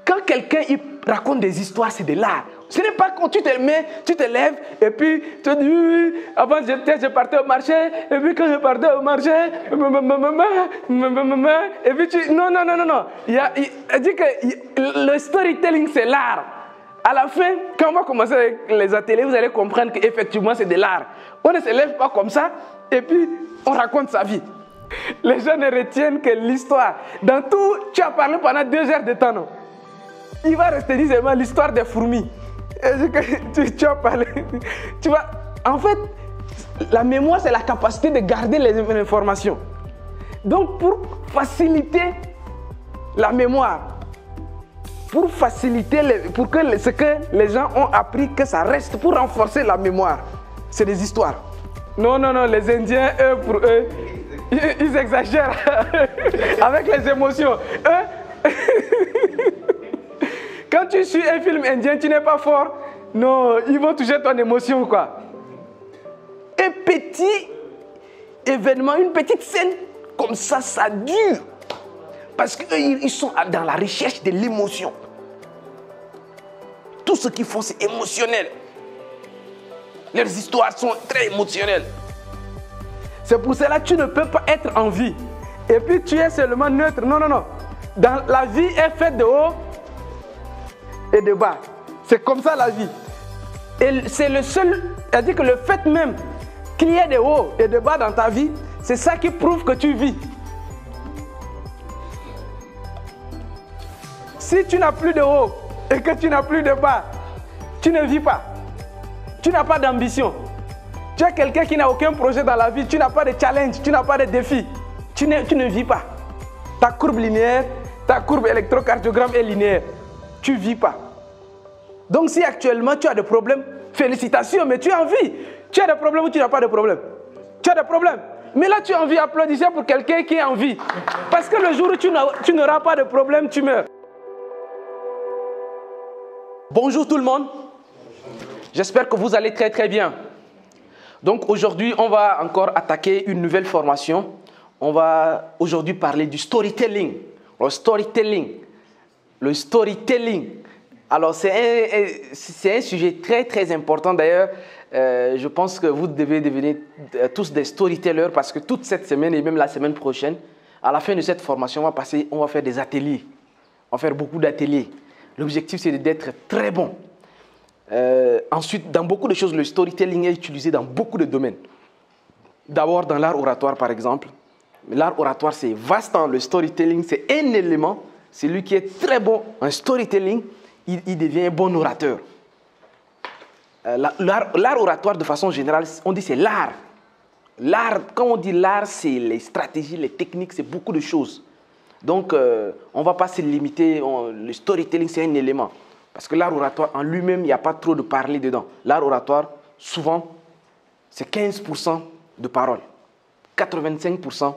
Quand quelqu'un raconte des histoires, c'est de l'art. Ce n'est pas quand tu te mets, tu te lèves et puis tu dis oui, avant je partais au marché et puis quand je partais au marché, et puis tu... Non. Il dit que le storytelling c'est l'art. À la fin, quand on va commencer avec les ateliers, vous allez comprendre qu'effectivement c'est de l'art. On ne se lève pas comme ça et puis on raconte sa vie. Les gens ne retiennent que l'histoire. Dans tout, tu as parlé pendant 2 heures de temps, non? Il va rester seulement l'histoire des fourmis. Tu as parlé. Tu vois, en fait, la mémoire, c'est la capacité de garder les informations. Donc, pour faciliter la mémoire, pour faciliter, pour que ce que les gens ont appris, que ça reste, pour renforcer la mémoire, c'est des histoires. Non, les Indiens, eux, pour eux, ils exagèrent avec les émotions. Quand tu suis un film indien, tu n'es pas fort. Non, ils vont toucher ton émotion, quoi. Un petit événement, une petite scène, comme ça dure. Parce qu'ils sont dans la recherche de l'émotion. Tout ce qu'ils font, c'est émotionnel. Leurs histoires sont très émotionnelles. C'est pour cela que tu ne peux pas être en vie. Et puis tu es seulement neutre. Non. Dans la vie est faite de haut et de bas. C'est comme ça la vie. Et c'est le seul, c'est-à-dire que le fait même qu'il y ait de haut et de bas dans ta vie, c'est ça qui prouve que tu vis. Si tu n'as plus de haut et que tu n'as plus de bas, tu ne vis pas. Tu n'as pas d'ambition. Tu es quelqu'un qui n'a aucun projet dans la vie, tu n'as pas de challenge, tu n'as pas de défi. Tu ne vis pas. Ta courbe linéaire, ta courbe électrocardiogramme est linéaire. Tu ne vis pas. Donc si actuellement tu as des problèmes, félicitations, mais tu es en vie. Tu as des problèmes ou tu n'as pas de problème? Tu as des problèmes. Mais là tu es en vie, applaudissez pour quelqu'un qui est en vie. Parce que le jour où tu n'auras pas de problème, tu meurs. Bonjour tout le monde. J'espère que vous allez très très bien. Donc aujourd'hui, on va encore attaquer une nouvelle formation. On va aujourd'hui parler du storytelling. Le storytelling. Alors c'est un sujet très très important. D'ailleurs, je pense que vous devez devenir tous des storytellers parce que toute cette semaine et même la semaine prochaine, à la fin de cette formation, on va faire des ateliers. On va faire beaucoup d'ateliers. L'objectif, c'est d'être très bon. Ensuite, dans beaucoup de choses, le storytelling est utilisé dans beaucoup de domaines. D'abord, dans l'art oratoire, par exemple. L'art oratoire, c'est vaste. Le storytelling, c'est un élément. Celui qui est très bon en storytelling, il devient un bon orateur. L'art oratoire, de façon générale, on dit c'est l'art. L'art, quand on dit l'art, c'est les stratégies, les techniques, c'est beaucoup de choses. Donc, on ne va pas se limiter. Le storytelling, c'est un élément. Parce que l'art oratoire, en lui-même, il n'y a pas trop de parler dedans. L'art oratoire, souvent, c'est 15% de parole, 85%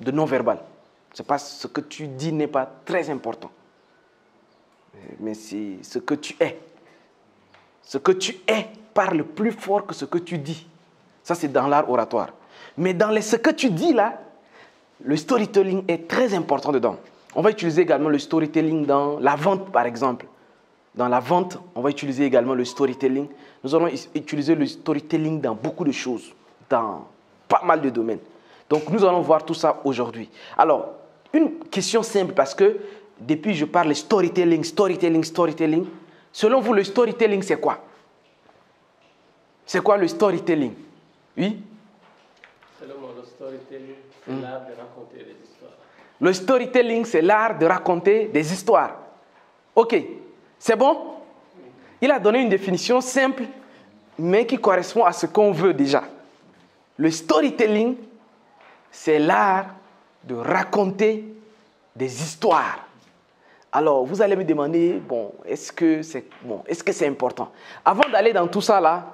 de non-verbal. C'est pas ce que tu dis n'est pas très important. Mais c'est ce que tu es. Ce que tu es parle plus fort que ce que tu dis. Ça, c'est dans l'art oratoire. Mais dans ce que tu dis là, le storytelling est très important dedans. On va utiliser également le storytelling dans la vente, par exemple. Dans la vente, on va utiliser également le storytelling. Nous allons utiliser le storytelling dans beaucoup de choses, dans pas mal de domaines. Donc, nous allons voir tout ça aujourd'hui. Alors, une question simple parce que depuis je parle storytelling. Selon vous, le storytelling, c'est quoi? C'est quoi le storytelling? Oui? Selon moi, le storytelling, c'est l'art de raconter des histoires. Le storytelling, c'est l'art de raconter des histoires. Ok. C'est bon? Il a donné une définition simple, mais qui correspond à ce qu'on veut déjà. Le storytelling, c'est l'art de raconter des histoires. Alors, vous allez me demander, est-ce que c'est important? Avant d'aller dans tout ça là,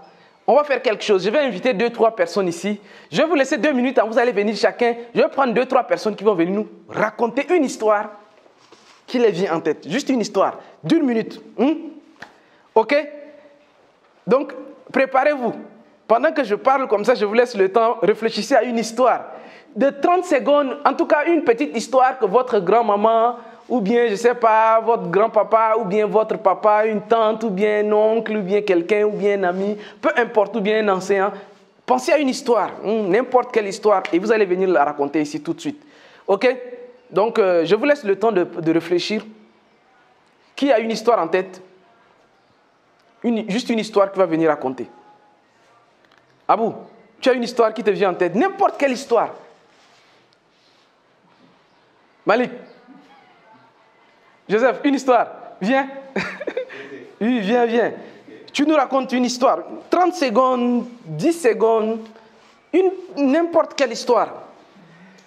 on va faire quelque chose. Je vais inviter 2-3 personnes ici. Je vais vous laisser 2 minutes, vous allez venir chacun. Je vais prendre 2-3 personnes qui vont venir nous raconter une histoire qui les vient en tête. Juste une histoire d'1 minute. Ok? Donc, préparez-vous. Pendant que je parle comme ça, je vous laisse le temps. Réfléchissez à une histoire de 30 secondes. En tout cas, une petite histoire que votre grand-maman ou bien, je ne sais pas, votre grand-papa, ou bien votre papa, une tante, ou bien un oncle, ou bien quelqu'un, ou bien un ami, peu importe, ou bien un enseignant. Pensez à une histoire, n'importe quelle histoire, et vous allez venir la raconter ici tout de suite. OK? Donc, je vous laisse le temps de réfléchir. Qui a une histoire en tête? Juste une histoire qui va venir raconter. Abou, tu as une histoire qui te vient en tête, n'importe quelle histoire. Malik, Joseph, une histoire, viens. Oui, viens. Tu nous racontes une histoire, 30 secondes, 10 secondes, n'importe quelle histoire.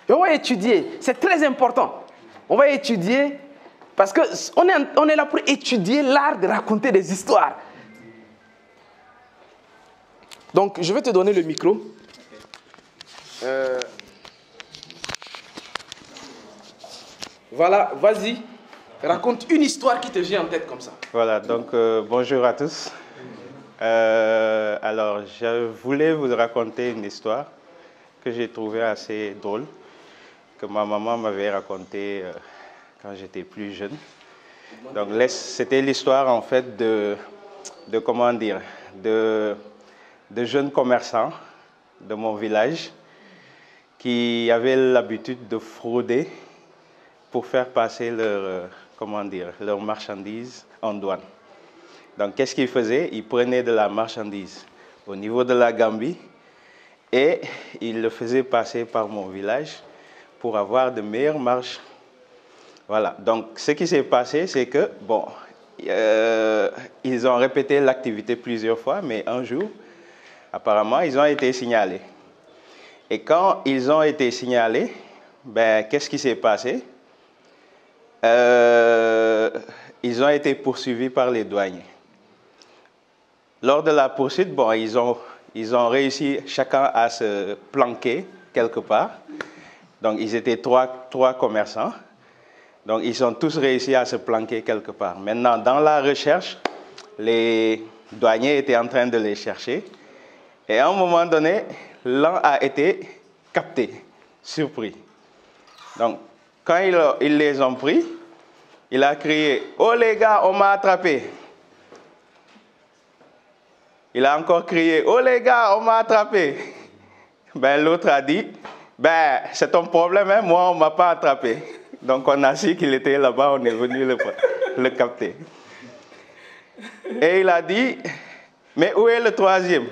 Et on va étudier, c'est très important. On va étudier, parce qu'on est là pour étudier l'art de raconter des histoires. Donc, je vais te donner le micro. Voilà, vas-y, raconte une histoire qui te vient en tête comme ça. Voilà, donc bonjour à tous. Alors, je voulais vous raconter une histoire que j'ai trouvée assez drôle, que ma maman m'avait racontée quand j'étais plus jeune. Donc, c'était l'histoire en fait de comment dire, de jeunes commerçants de mon village qui avaient l'habitude de frauder pour faire passer leurs marchandises en douane. Donc, qu'est-ce qu'ils faisaient? Ils prenaient de la marchandise au niveau de la Gambie et ils le faisaient passer par mon village pour avoir de meilleures marges. Voilà. Donc, ce qui s'est passé, c'est que, bon, ils ont répété l'activité plusieurs fois, mais un jour, apparemment, ils ont été signalés. Et quand ils ont été signalés, ben, qu'est-ce qui s'est passé? Ils ont été poursuivis par les douaniers. Lors de la poursuite, bon, ils ont réussi chacun à se planquer quelque part. Donc, ils étaient trois commerçants. Donc, ils ont tous réussi à se planquer quelque part. Maintenant, dans la recherche, les douaniers étaient en train de les chercher. Et à un moment donné, l'un a été capté, surpris. Donc, quand ils les ont pris, il a crié « Oh les gars, on m'a attrapé !» Il a encore crié « Oh les gars, on m'a attrapé !» Ben, l'autre a dit « Ben, c'est ton problème, hein? Moi, on ne m'a pas attrapé. » Donc, on a su qu'il était là-bas, on est venu le capter. Et il a dit « Mais où est le troisième ?»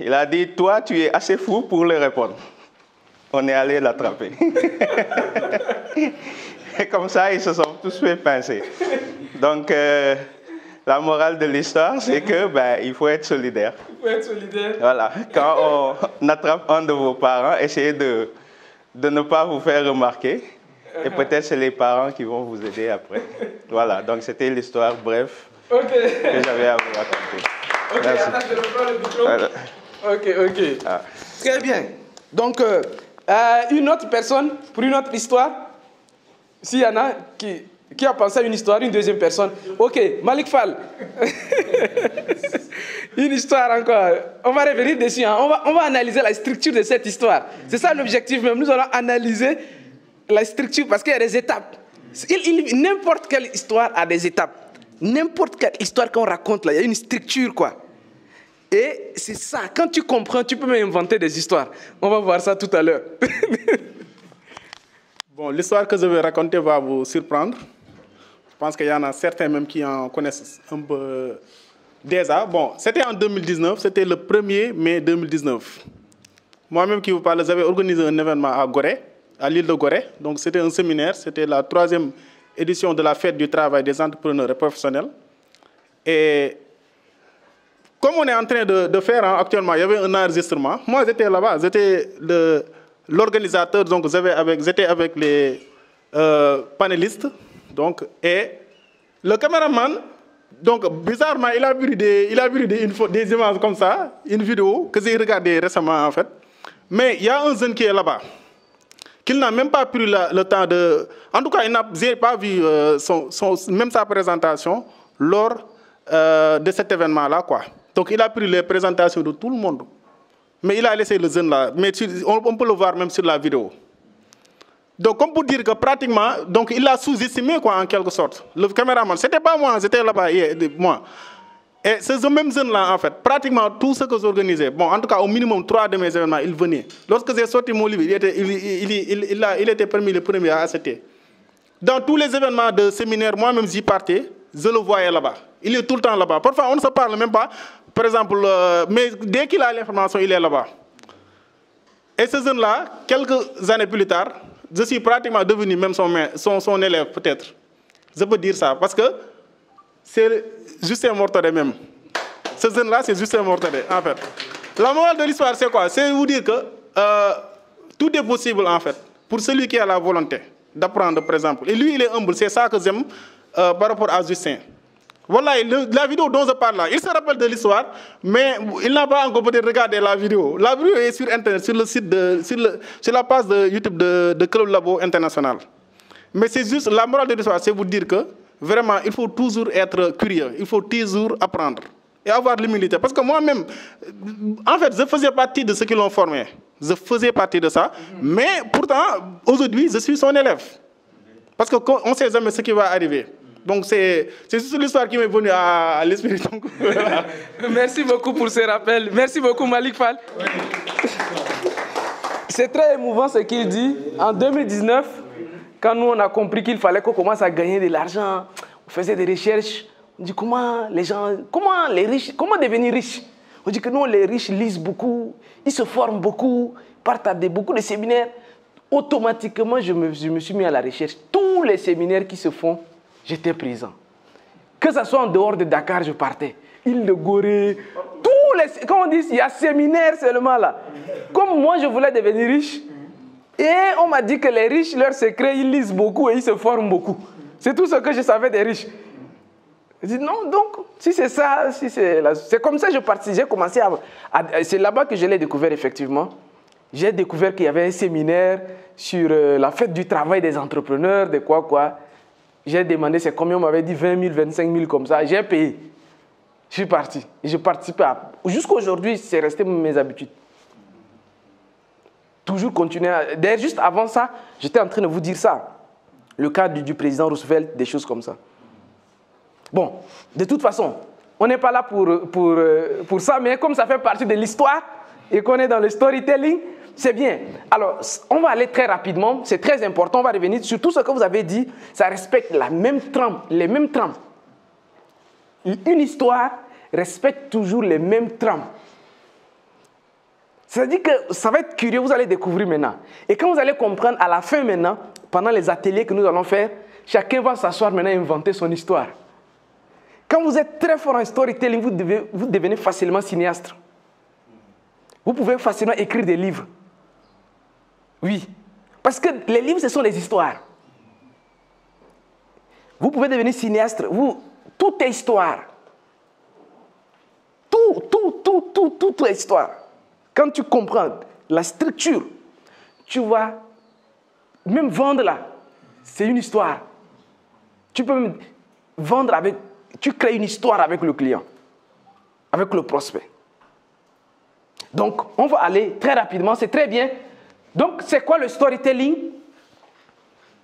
Il a dit « Toi, tu es assez fou pour le répondre. » On est allé l'attraper. Et comme ça, ils se sont tous fait pincer. Donc, la morale de l'histoire, c'est que il faut être solidaire. Il faut être solidaire. Voilà. Quand on attrape un de vos parents, essayez de ne pas vous faire remarquer. Et peut-être c'est les parents qui vont vous aider après. Voilà. Donc, c'était l'histoire brève que j'avais à vous raconter. Ok, merci. Attends, je reprends le micro. Voilà. Ok. Ah. Très bien. Donc, une autre personne pour une autre histoire. S'il y en a qui a pensé à une histoire, une deuxième personne. Ok, Malik Fall. Une histoire encore. On va revenir dessus. Hein. On va analyser la structure de cette histoire. C'est ça l'objectif même. Nous allons analyser la structure parce qu'il y a des étapes. N'importe quelle histoire a des étapes. N'importe quelle histoire qu'on raconte, là, il y a une structure, quoi. Et c'est ça. Quand tu comprends, tu peux même inventer des histoires. On va voir ça tout à l'heure. Bon, l'histoire que je vais raconter va vous surprendre. Je pense qu'il y en a certains même qui en connaissent un peu déjà. Bon, c'était en 2019, c'était le 1er mai 2019. Moi-même qui vous parle, j'avais organisé un événement à Gorée, à l'île de Gorée. Donc c'était un séminaire, c'était la 3e édition de la fête du travail des entrepreneurs et professionnels. Et comme on est en train de faire actuellement, il y avait un enregistrement. Moi, j'étais là-bas, j'étais l'organisateur, donc j'étais avec les panélistes, donc, et le caméraman, donc bizarrement, il a vu des images comme ça, une vidéo que j'ai regardée récemment en fait. Mais il y a un jeune qui est là-bas, qu'il n'a même pas pris le temps de... En tout cas, je n'ai pas vu même sa présentation lors de cet événement-là, quoi. Donc il a pris les présentations de tout le monde. Mais il a laissé le jeune là. Mais on peut le voir même sur la vidéo. Donc, comme pour dire que pratiquement, donc il l'a sous-estimé, quoi, en quelque sorte. Le caméraman, c'était pas moi, j'étais là-bas, moi. Et ces mêmes jeunes-là, en fait, pratiquement tout ce que j'organisais, bon, en tout cas, au minimum 3 de mes événements, ils venaient. Lorsque j'ai sorti mon livre, il était parmi les premiers à accepter. Dans tous les événements de séminaire, moi-même, j'y partais, je le voyais là-bas. Il est tout le temps là-bas. Parfois, on ne se parle même pas, par exemple, mais dès qu'il a l'information, il est là-bas. Et ce jeune-là, quelques années plus tard, je suis pratiquement devenu même son élève, peut-être. Je peux dire ça, parce que c'est Justin Mortadé même. Ce jeune-là, c'est Justin Mortadé, en fait. La morale de l'histoire, c'est quoi? C'est vous dire que tout est possible, en fait, pour celui qui a la volonté d'apprendre, par exemple. Et lui, il est humble, c'est ça que j'aime par rapport à Justin. Voilà, la vidéo dont je parle là, il se rappelle de l'histoire, mais il n'a pas encore peut-être regardé la vidéo. La vidéo est sur Internet, sur le site sur la page de YouTube de Club Labo International. Mais c'est juste, la morale de l'histoire, c'est vous dire que vraiment, il faut toujours être curieux, il faut toujours apprendre et avoir l'humilité. Parce que moi-même, en fait, je faisais partie de ceux qui l'ont formé. Je faisais partie de ça, mais pourtant, aujourd'hui, je suis son élève. Parce qu'on ne sait jamais ce qui va arriver. Donc, c'est juste l'histoire qui m'est venue à l'esprit. Voilà. Merci beaucoup pour ces rappels. Merci beaucoup, Malik Fall. Oui. C'est très émouvant ce qu'il dit. En 2019, quand nous, on a compris qu'il fallait qu'on commence à gagner de l'argent, on faisait des recherches. On dit comment comment devenir riche? On dit que nous, les riches lisent beaucoup, ils se forment beaucoup, partent à beaucoup de séminaires. Automatiquement, je me suis mis à la recherche. Tous les séminaires qui se font, j'étais présent. Que ce soit en dehors de Dakar, je partais. Île de Gorée, tous les... Quand on dit, il y a séminaire seulement là. Comme moi, je voulais devenir riche. Et on m'a dit que les riches, leur secret, ils lisent beaucoup et ils se forment beaucoup. C'est tout ce que je savais des riches. Je dis non, donc, si c'est ça, c'est comme ça que je participais. J'ai commencé c'est là-bas que je l'ai découvert effectivement. J'ai découvert qu'il y avait un séminaire sur la fête du travail des entrepreneurs, de quoi. J'ai demandé, c'est combien, on m'avait dit 20 000, 25 000 comme ça. J'ai payé. Je suis parti. J'ai participé jusqu'à aujourd'hui, c'est resté mes habitudes. Toujours continuer. D'ailleurs, juste avant ça, j'étais en train de vous dire ça. Le cas du président Roosevelt, des choses comme ça. Bon, de toute façon, on n'est pas là pour ça, mais comme ça fait partie de l'histoire et qu'on est dans le storytelling, c'est bien. Alors, on va aller très rapidement, c'est très important, on va revenir sur tout ce que vous avez dit, ça respecte la même trame, les mêmes trames. Une histoire respecte toujours les mêmes trames. C'est-à-dire que ça va être curieux, vous allez découvrir maintenant. Et quand vous allez comprendre à la fin maintenant, pendant les ateliers que nous allons faire, chacun va s'asseoir maintenant et inventer son histoire. Quand vous êtes très fort en storytelling, vous devenez facilement cinéaste. Vous pouvez facilement écrire des livres. Oui. Parce que les livres, ce sont des histoires. Vous pouvez devenir cinéaste. Tout est histoire. Tout est histoire. Quand tu comprends la structure, tu vas même vendre là. C'est une histoire. Tu peux même vendre avec... Tu crées une histoire avec le client, avec le prospect. Donc, on va aller très rapidement, c'est très bien. Donc, c'est quoi le storytelling?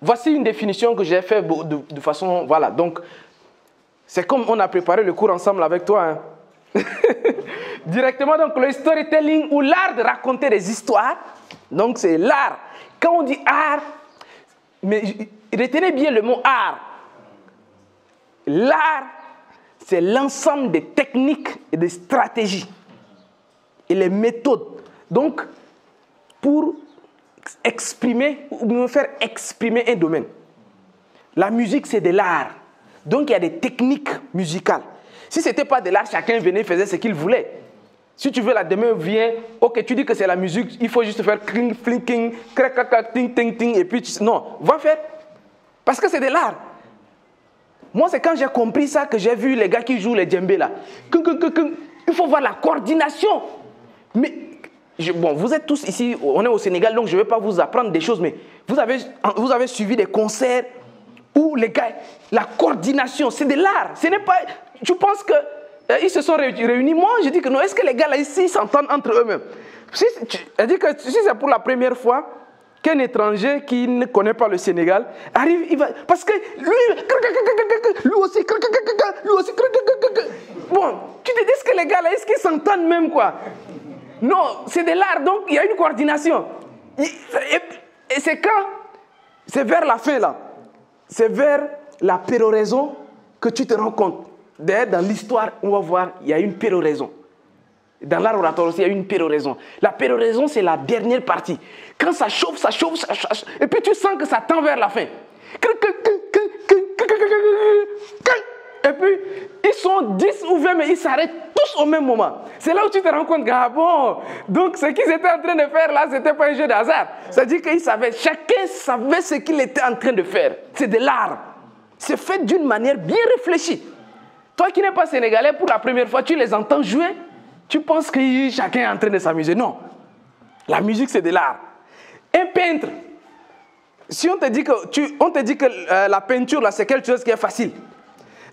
Voici une définition que j'ai faite de façon... Voilà, donc, c'est comme on a préparé le cours ensemble avec toi. Hein. Directement, donc, le storytelling ou l'art de raconter des histoires. Donc, c'est l'art. Quand on dit art, mais retenez bien le mot art. L'art, c'est l'ensemble des techniques et des stratégies et les méthodes. Donc, pour exprimer ou me faire exprimer un domaine. La musique, c'est de l'art. Donc, il y a des techniques musicales. Si ce n'était pas de l'art, chacun venait et faisait ce qu'il voulait. Si tu veux, la demain vient, ok, tu dis que c'est la musique, il faut juste faire cling, flinking, crac, crac, crac, ting, ting, ting, et puis non, va faire. Parce que c'est de l'art. Moi, c'est quand j'ai compris ça que j'ai vu les gars qui jouent les djembés là. Il faut voir la coordination. Mais, bon, vous êtes tous ici, on est au Sénégal, donc je ne vais pas vous apprendre des choses, mais vous avez suivi des concerts où les gars, la coordination, c'est de l'art. Ce n'est pas, tu penses qu'ils se sont réunis. Moi, je dis que non, est-ce que les gars là ici s'entendent entre eux-mêmes? C'est-à-dire que si c'est pour la première fois, qu'un étranger qui ne connaît pas le Sénégal arrive, il va, parce que lui aussi, bon, tu te dis que les gars là, est-ce qu'ils s'entendent même quoi? Non, c'est de l'art, donc il y a une coordination. Et c'est quand? C'est vers la fin là, c'est vers la péroraison que tu te rends compte. D'ailleurs, dans l'histoire, on va voir, il y a une péroraison. Dans l'art oratoire aussi, il y a une péroraison. La péroraison, c'est la dernière partie. Quand ça chauffe, ça chauffe, ça chauffe. Et puis tu sens que ça tend vers la fin. Et puis, ils sont 10 ou 20, mais ils s'arrêtent tous au même moment. C'est là où tu te rends compte que, ah bon, donc ce qu'ils étaient en train de faire là, ce n'était pas un jeu de hasard. C'est-à-dire qu'ils savaient, chacun savait ce qu'il était en train de faire. C'est de l'art. C'est fait d'une manière bien réfléchie. Toi qui n'es pas sénégalais, pour la première fois, tu les entends jouer, tu penses que chacun est en train de s'amuser. Non. La musique, c'est de l'art. Un peintre, si on te dit que, la peinture, là, c'est quelque chose qui est facile.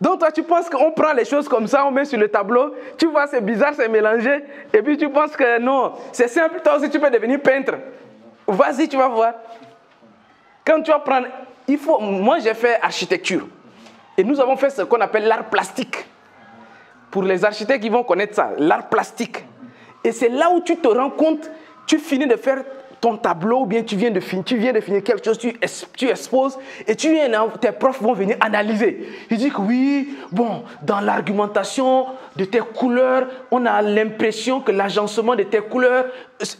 Donc toi, tu penses qu'on prend les choses comme ça, on met sur le tableau, tu vois, c'est bizarre, c'est mélangé, et puis tu penses que non, c'est simple, toi aussi, tu peux devenir peintre. Vas-y, tu vas voir. Quand tu vas prendre, moi, j'ai fait architecture. Et nous avons fait ce qu'on appelle l'art plastique. Pour les architectes, ils vont connaître ça, l'art plastique. Et c'est là où tu te rends compte, tu finis de faire ton tableau, ou bien tu viens de finir quelque chose, tu exposes, et tes profs vont venir analyser. Ils disent que oui, bon, dans l'argumentation de tes couleurs, on a l'impression que l'agencement de tes couleurs...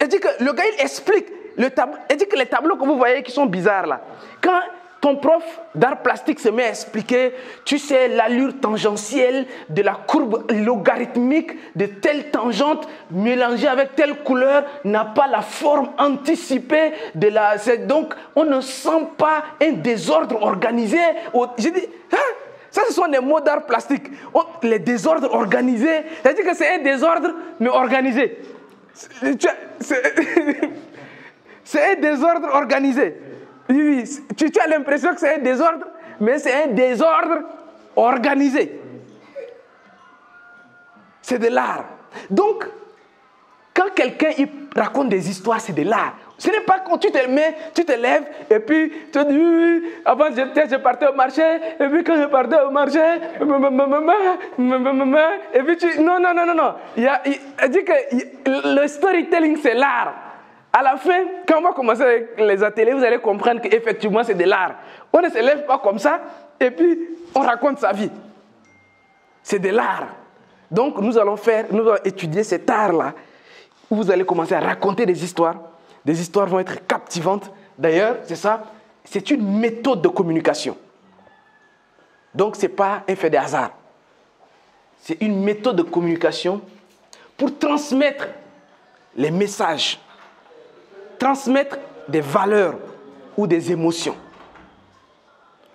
Il dit que le gars, il explique. Il dit que les tableaux que vous voyez qui sont bizarres là, quand ton prof d'art plastique se met à expliquer, tu sais, l'allure tangentielle de la courbe logarithmique de telle tangente mélangée avec telle couleur n'a pas la forme anticipée de la... Donc, on ne sent pas un désordre organisé. J'ai dit, hein? Ça, ce sont des mots d'art plastique. Les désordres organisés, c'est-à-dire que c'est un désordre, mais organisé. C'est un désordre organisé. Oui, tu as l'impression que c'est un désordre, mais c'est un désordre organisé. C'est de l'art. Donc, quand quelqu'un raconte des histoires, c'est de l'art. Ce n'est pas quand tu te lèves et puis tu dis oui, avant je partais au marché, et puis quand je partais au marché, et puis tu... Non. Il dit que le storytelling, c'est l'art. À la fin, quand on va commencer avec les ateliers, vous allez comprendre qu'effectivement, c'est de l'art. On ne se lève pas comme ça, et puis on raconte sa vie. C'est de l'art. Donc, nous allons étudier cet art-là, où vous allez commencer à raconter des histoires. Des histoires vont être captivantes. D'ailleurs, c'est ça, c'est une méthode de communication. Donc, ce n'est pas un fait de hasard. C'est une méthode de communication pour transmettre les messages, transmettre des valeurs ou des émotions.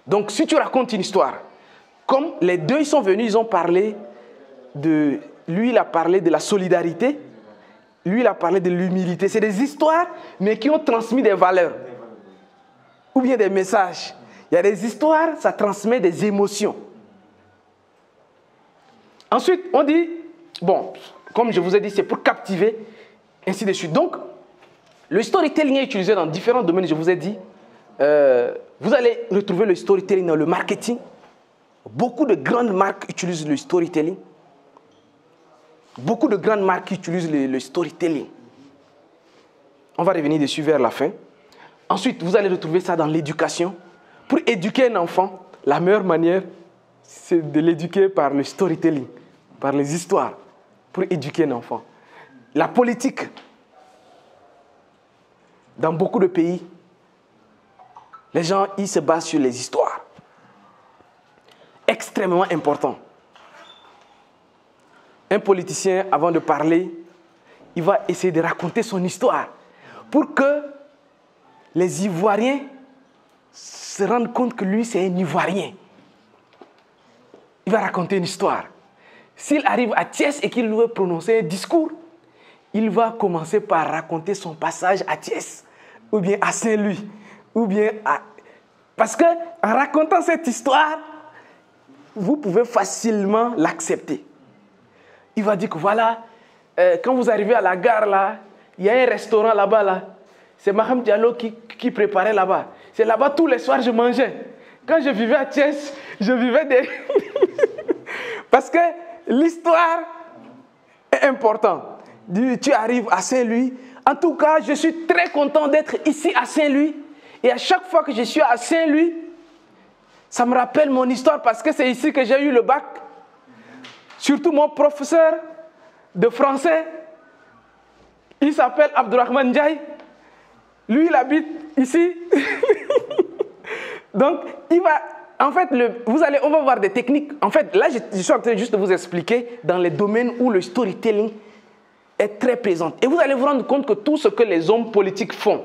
Donc, si tu racontes une histoire, comme les deux, ils sont venus, ils ont parlé de... Lui, il a parlé de la solidarité. Lui, il a parlé de l'humilité. C'est des histoires, mais qui ont transmis des valeurs. Ou bien des messages. Il y a des histoires, ça transmet des émotions. Ensuite, on dit, bon, comme je vous ai dit, c'est pour captiver, ainsi de suite. Donc, le storytelling est utilisé dans différents domaines, je vous ai dit. Vous allez retrouver le storytelling dans le marketing. Beaucoup de grandes marques utilisent le storytelling. Beaucoup de grandes marques utilisent le storytelling. On va revenir dessus vers la fin. Ensuite, vous allez retrouver ça dans l'éducation. Pour éduquer un enfant, la meilleure manière, c'est de l'éduquer par le storytelling, par les histoires, pour éduquer un enfant. La politique, dans beaucoup de pays, les gens, ils se basent sur les histoires. Extrêmement important. Un politicien, avant de parler, il va essayer de raconter son histoire pour que les Ivoiriens se rendent compte que lui, c'est un Ivoirien. Il va raconter une histoire. S'il arrive à Thiès et qu'il veut prononcer un discours, il va commencer par raconter son passage à Thiès, ou bien à Saint-Louis, ou bien à... Parce qu'en racontant cette histoire, vous pouvez facilement l'accepter. Il va dire que voilà, quand vous arrivez à la gare, là, il y a un restaurant là-bas, là. C'est Maham Diallo qui qui préparaient là-bas. C'est là-bas tous les soirs je mangeais. Quand je vivais à Thiès, je vivais des... Parce que l'histoire est importante. Tu arrives à Saint-Louis. En tout cas, je suis très content d'être ici à Saint-Louis. Et à chaque fois que je suis à Saint-Louis, ça me rappelle mon histoire parce que c'est ici que j'ai eu le bac. Surtout mon professeur de français, il s'appelle Abdourahmane Ndiaye. Lui, il habite ici. Donc, il va... En fait, on va voir des techniques. En fait, là, je suis en train juste de vous expliquer dans les domaines où le storytelling est très présent. Et vous allez vous rendre compte que tout ce que les hommes politiques font,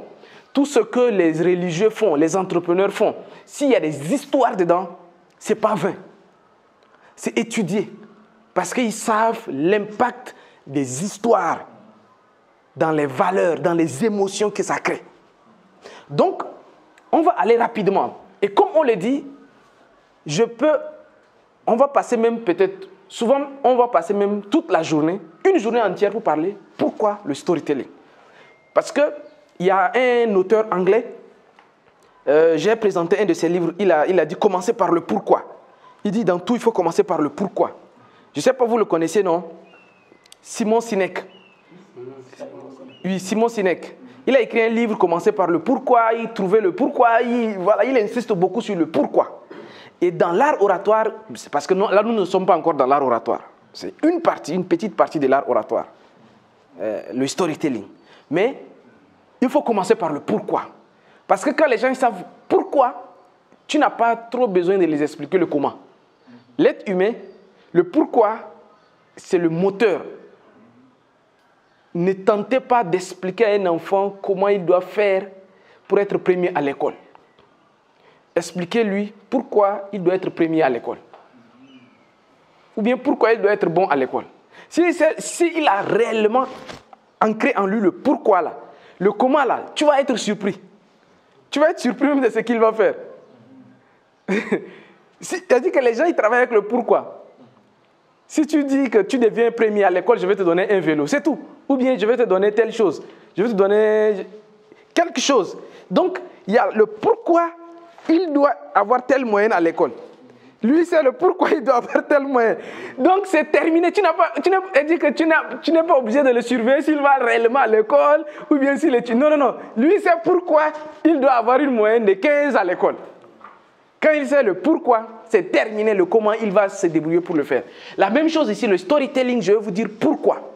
tout ce que les religieux font, les entrepreneurs font, s'il y a des histoires dedans, ce n'est pas vain. C'est étudié. Parce qu'ils savent l'impact des histoires dans les valeurs, dans les émotions que ça crée. Donc, on va aller rapidement. Et comme on le dit, on va passer même peut-être, souvent on va passer même toute la journée, une journée entière pour parler. Pourquoi le storytelling? Parce qu'il y a un auteur anglais, j'ai présenté un de ses livres, il a dit commencer par le pourquoi. Il dit dans tout il faut commencer par le pourquoi. Je ne sais pas, vous le connaissez, non? Simon Sinek. Oui, Simon Sinek. Il a écrit un livre, commencer par le pourquoi, il trouvait le pourquoi, il insiste beaucoup sur le pourquoi. Et dans l'art oratoire, c'est parce que là nous ne sommes pas encore dans l'art oratoire. C'est une petite partie de l'art oratoire, le storytelling. Mais il faut commencer par le pourquoi. Parce que quand les gens savent pourquoi, tu n'as pas trop besoin de les expliquer le comment. L'être humain, le pourquoi, c'est le moteur. Ne tentez pas d'expliquer à un enfant comment il doit faire pour être premier à l'école. Expliquez-lui pourquoi il doit être premier à l'école. Ou bien pourquoi il doit être bon à l'école. S'il a réellement ancré en lui le pourquoi là, le comment là, tu vas être surpris. Tu vas être surpris même de ce qu'il va faire. C'est-à-dire que les gens ils travaillent avec le pourquoi. Si tu dis que tu deviens premier à l'école, je vais te donner un vélo, c'est tout. Ou bien je vais te donner telle chose. Je vais te donner quelque chose. Donc, il y a le pourquoi il doit avoir telle moyenne à l'école. Lui, c'est le pourquoi il doit avoir tel moyen. Donc, c'est terminé. Tu n'es pas obligé de le surveiller s'il va réellement à l'école ou bien s'il est... Non. Lui, c'est pourquoi il doit avoir une moyenne de 15 à l'école. Quand il sait le pourquoi, c'est terminé. Le comment, il va se débrouiller pour le faire. La même chose ici, le storytelling, je vais vous dire pourquoi.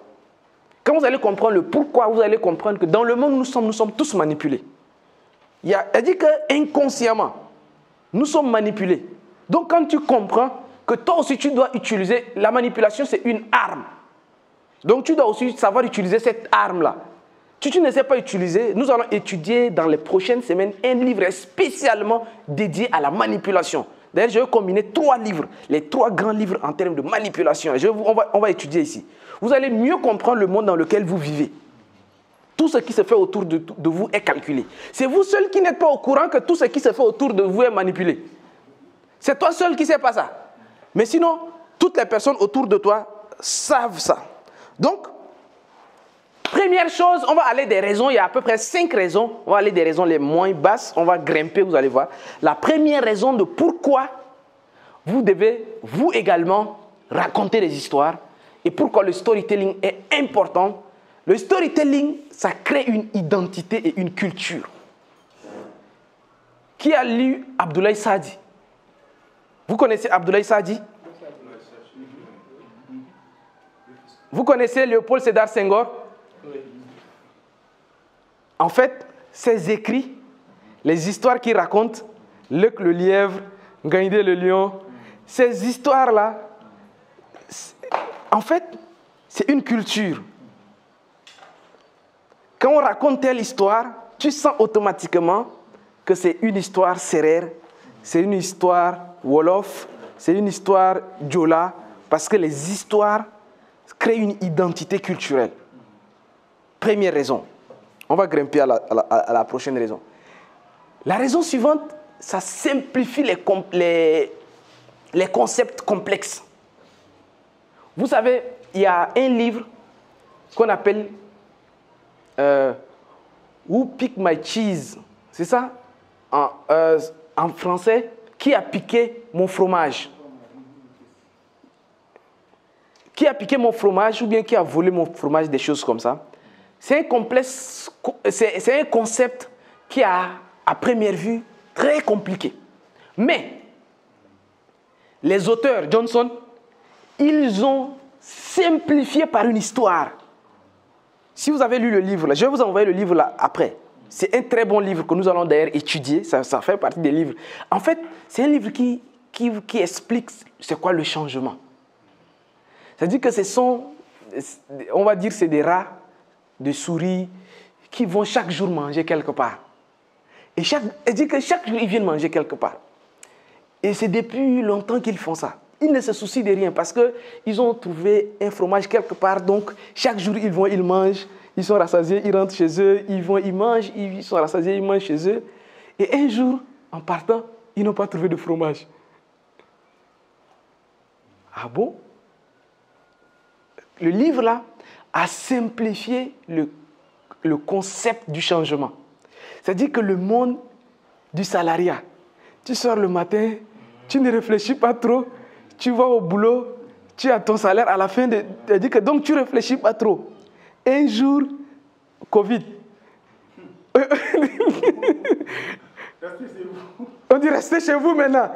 Quand vous allez comprendre le pourquoi, vous allez comprendre que dans le monde où nous sommes tous manipulés. Elle dit qu'inconsciemment, nous sommes manipulés. Donc quand tu comprends que toi aussi tu dois utiliser, la manipulation c'est une arme. Donc tu dois aussi savoir utiliser cette arme-là. Si tu ne sais pas utiliser, nous allons étudier dans les prochaines semaines un livre spécialement dédié à la manipulation. D'ailleurs, je vais combiner 3 livres, les 3 grands livres en termes de manipulation. On va étudier ici. Vous allez mieux comprendre le monde dans lequel vous vivez. Tout ce qui se fait autour de vous est calculé. C'est vous seul qui n'êtes pas au courant que tout ce qui se fait autour de vous est manipulé. C'est toi seul qui ne sais pas ça. Mais sinon, toutes les personnes autour de toi savent ça. Donc, première chose, on va aller des raisons. Il y a à peu près 5 raisons. On va aller des raisons les moins basses. On va grimper, vous allez voir. La première raison de pourquoi vous devez, vous également, raconter des histoires. Et pourquoi le storytelling est important. Le storytelling, ça crée une identité et une culture. Qui a lu Abdoulaye Sadi? Vous connaissez Abdoulaye Sadi? Vous connaissez Léopold Sédar Senghor? Oui. En fait, ces écrits, les histoires qu'il raconte, Luc le lièvre, Gaïndé le lion, ces histoires-là, en fait, c'est une culture. Quand on raconte telle histoire, tu sens automatiquement que c'est une histoire sérère, c'est une histoire wolof, c'est une histoire djola, parce que les histoires créent une identité culturelle. Première raison. On va grimper à la prochaine raison. La raison suivante, ça simplifie les concepts complexes. Vous savez, il y a un livre qu'on appelle Who Picked My Cheese. C'est ça en français, qui a piqué mon fromage? Qui a piqué mon fromage ou bien qui a volé mon fromage, des choses comme ça. C'est un concept qui est à première vue très compliqué. Mais les auteurs Johnson, ils ont simplifié par une histoire. Si vous avez lu le livre, là, je vais vous envoyer le livre là après. C'est un très bon livre que nous allons d'ailleurs étudier, ça fait partie des livres. En fait, c'est un livre qui explique c'est quoi le changement. C'est-à-dire que ce sont, on va dire, c'est des rats, des souris qui vont chaque jour manger quelque part. Et dit que chaque jour, ils viennent manger quelque part. Et c'est depuis longtemps qu'ils font ça. Ils ne se soucient de rien parce qu'ils ont trouvé un fromage quelque part. Donc, chaque jour, ils vont, ils mangent, ils sont rassasiés, ils rentrent chez eux, ils vont, ils mangent, ils sont rassasiés, ils mangent chez eux. Et un jour, en partant, ils n'ont pas trouvé de fromage. Ah bon? Le livre, là, a simplifié le concept du changement. C'est-à-dire que le monde du salariat, tu sors le matin, tu ne réfléchis pas trop, tu vas au boulot, tu as ton salaire à la fin, donc tu ne réfléchis pas trop. Un jour, Covid. On dit restez chez vous maintenant.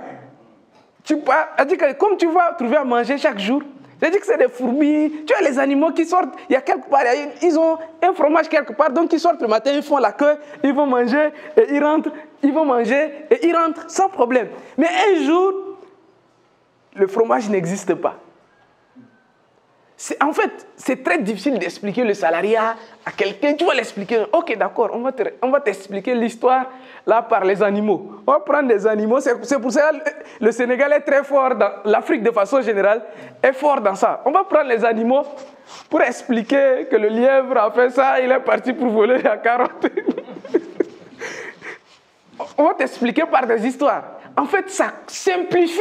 C'est-à-dire que comme tu vas trouver à manger chaque jour, c'est-à-dire que c'est des fourmis, tu as les animaux qui sortent, il y a quelque part, ils ont un fromage quelque part, donc ils sortent le matin, ils font la queue, ils vont manger, et ils rentrent, ils vont manger, et ils rentrent sans problème. Mais un jour, le fromage n'existe pas. En fait, c'est très difficile d'expliquer le salariat à quelqu'un. Tu vas l'expliquer. Ok, d'accord, on va t'expliquer l'histoire là par les animaux. On va prendre des animaux. C'est pour ça que le Sénégal est très fort, dans l'Afrique de façon générale, est fort dans ça. On va prendre les animaux pour expliquer que le lièvre a fait ça, il est parti pour voler la carotte. On va t'expliquer par des histoires. En fait, ça simplifie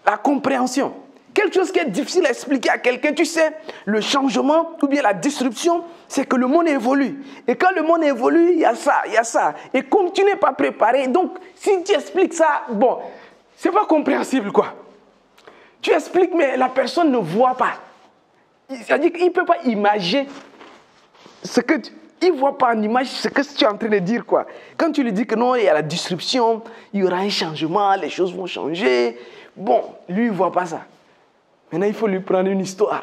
la compréhension. Quelque chose qui est difficile à expliquer à quelqu'un, tu sais, le changement ou bien la disruption, c'est que le monde évolue. Et quand le monde évolue, il y a ça, il y a ça. Et comme tu n'es pas préparé, donc si tu expliques ça, bon, c'est pas compréhensible, quoi. Tu expliques, mais la personne ne voit pas. C'est-à-dire qu'il ne peut pas imaginer ce que il ne voit pas en image ce que tu es en train de dire, quoi. Quand tu lui dis que non, il y a la disruption, il y aura un changement, les choses vont changer, bon, lui, il ne voit pas ça. Maintenant, il faut lui prendre une histoire.